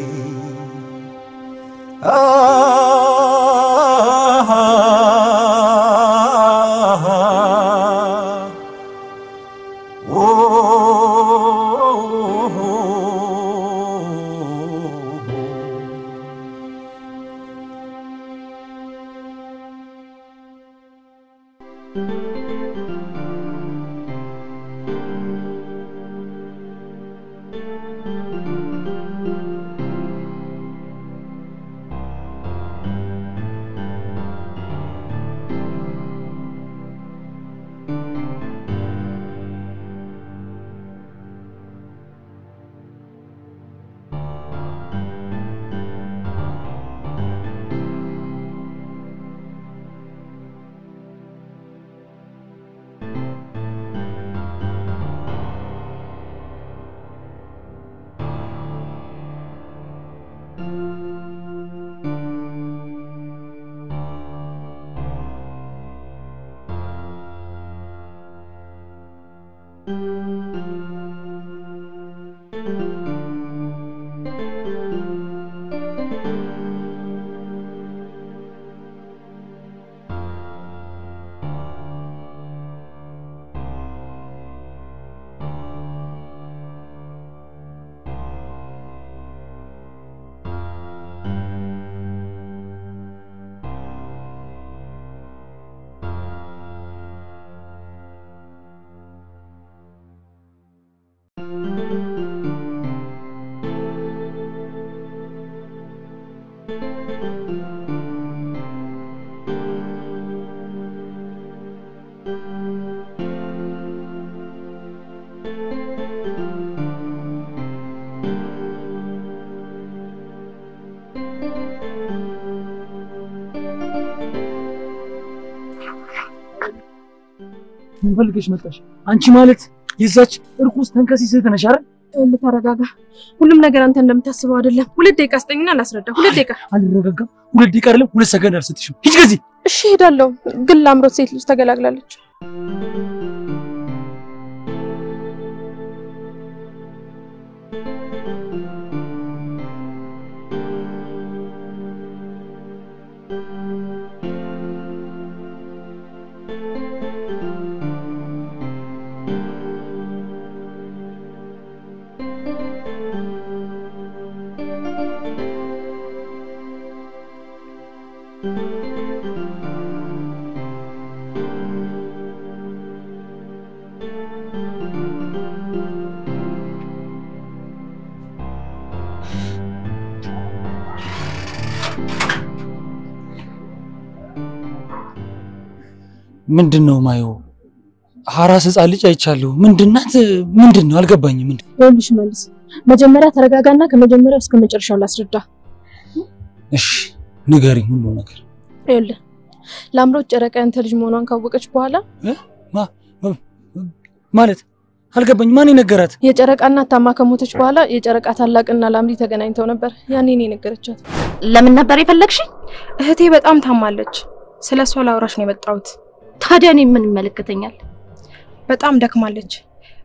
ፈልገሽ መጣሽ አንቺ ማለት የዛች እርኩስ ተንከሲስ ተነሽ አይደል ተረጋጋ ሁሉም ነገር አንተ እንደምታስበው አይደለም 2 ደቂቃ አስጠኝና ላስረዳ 2 ደቂቃ አልረጋጋም 2 ደቂቃ አይደለም 2 ሰከንድ አልሰጥሽም ሂጅ ከዚህ እሺ ሄዳለሁ ግን ላምሮት ሴት ልጅ ተገላግላለች ምንድነው ማየው ሐራስ ህፃን ልጅ አይቻለሁ ምንድነው አልገባኝም ወንድሽ መልስ መጀመሪያ ተረጋጋና ከመጀመሪያው እስከ መጨረሻው ላስረዳ እሺ ንገሪኝ ሁሉ ነገር ይኸውልህ ላምሮት ጨረቃ አንተ ልጅ መሆኗን ካወቀች በኋላ ማለት አልገባኝ ማን ይነገራት የጨረቃ እናት ታማ ከሞተች በኋላ የጨረቃ ታላቅና ላምሪ ተገናኝተው ነበር ያኔ እኔ ነገረቻት ለምን ነበር የፈለግሽኝ እህቴ በጣም ታማለች ስለሷ ላውራሽ ነው የመጣሁት ታዲያ እኔ ምን ይመለከተኛል በጣም ደክማለች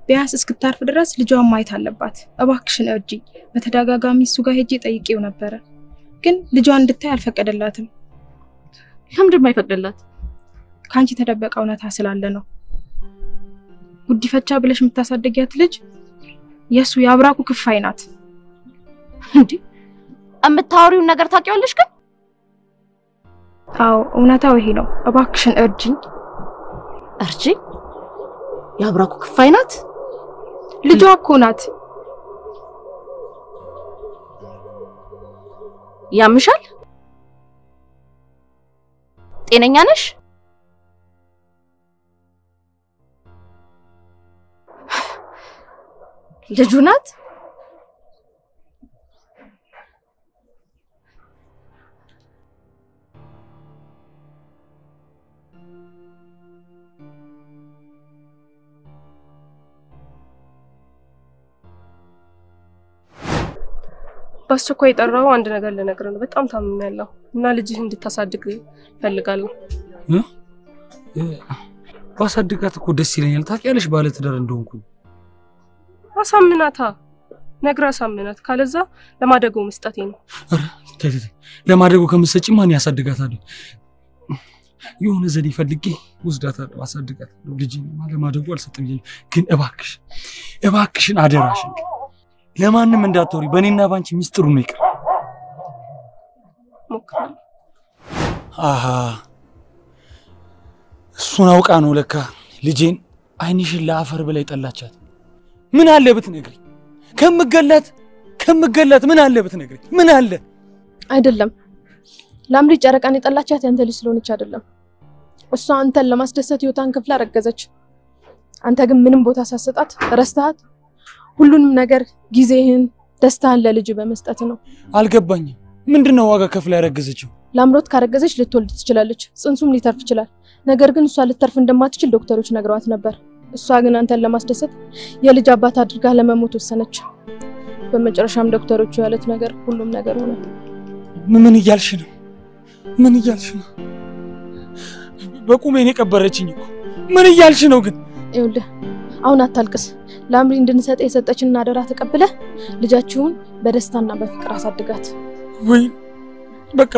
ቢያንስ እስክታርፍ ድረስ ልጇን ማየት አለባት እባክሽን እርጂ በተደጋጋሚ እሱ ጋር ሄጄ ጠይቄው ነበር ግን ልጇን እንድታይ አልፈቀደላትም ለምንድን ነው የማይፈቅድላት ካንቺ ተደበቀ እውነታ ስላለ ነው ጉዲፈቻ ብለሽ የምታሳደጊያት ልጅ የሱ ያብራኩ ክፋይ ናት እንዴ እምታወሪውን ነገር ታውቂዋለሽ ግን አዎ እውነታው ይሄ ነው እባክሽን እርጂኝ ያብራኩ ክፋይ ናት ልጇ እኮ ናት ያምሻል ጤነኛ ነሽ ልጁ ናት? በአስቸኳይ የጠራው አንድ ነገር ልነግርህ ነው። በጣም ታምሜያለሁ እና ልጅህ እንድታሳድግ ፈልጋለሁ። ባሳድጋት እኮ ደስ ይለኛል። ታውቂያለሽ ባለ ትዳር እንደሆንኩኝ። አሳምናታ፣ ነግራ አሳምናት። ካለዛ ለማደጎ መስጠቴ ነው። አረ ለማደጎ ከምትሰጪ ማን ያሳድጋታል? የሆነ ዘዴ ፈልጌ ወስዳታለሁ፣ አሳድጋታለሁ። ልጅ ለማደጎ አልሰጥም። ግን እባክሽን አደራሽን ለማንም እንዳትወሪ። በእኔና ባንቺ ሚስጥሩ ነው ይቀር። አሃ እሱን አውቃ ነው ለካ ልጄን አይንሽን ለአፈር ብላ ይጠላቻት። ምን አለ ብትነግሪኝ? ከምገላት ምን አለ ብትነግሪኝ? ምን አለ? አይደለም ላምሪ ጨረቃን የጠላቻት ያንተ ልጅ ስለሆነች አይደለም። እሷ አንተን ለማስደሰት ህይወቷን ከፍላ ረገዘች። አንተ ግን ምንም ቦታ ሳሰጣት ረስተሃት ሁሉንም ነገር ጊዜህን ደስታህን ለልጅ በመስጠት ነው። አልገባኝም። ምንድነው ዋጋ ከፍላ ያረገዘችው? ላምሮት ካረገዘች ልትወልድ ትችላለች፣ ጽንሱም ሊተርፍ ይችላል። ነገር ግን እሷ ልትተርፍ እንደማትችል ዶክተሮች ነግረዋት ነበር። እሷ ግን አንተን ለማስደሰት የልጅ አባት አድርጋ ለመሞት ወሰነች። በመጨረሻም ዶክተሮቹ ያሉት ነገር ሁሉም ነገር ሆነ። ምን እያልሽ ነው? ምን እያልሽ ነው? በቁሜ ነው የቀበረችኝ እኮ። ምን እያልሽ ነው ግን? ይኸውልህ አሁን አታልቅስ። ላምሪ እንድንሰጥ የሰጠችን አደራ ተቀብለ ልጃችሁን በደስታና በፍቅር አሳድጋት። ወይ በቃ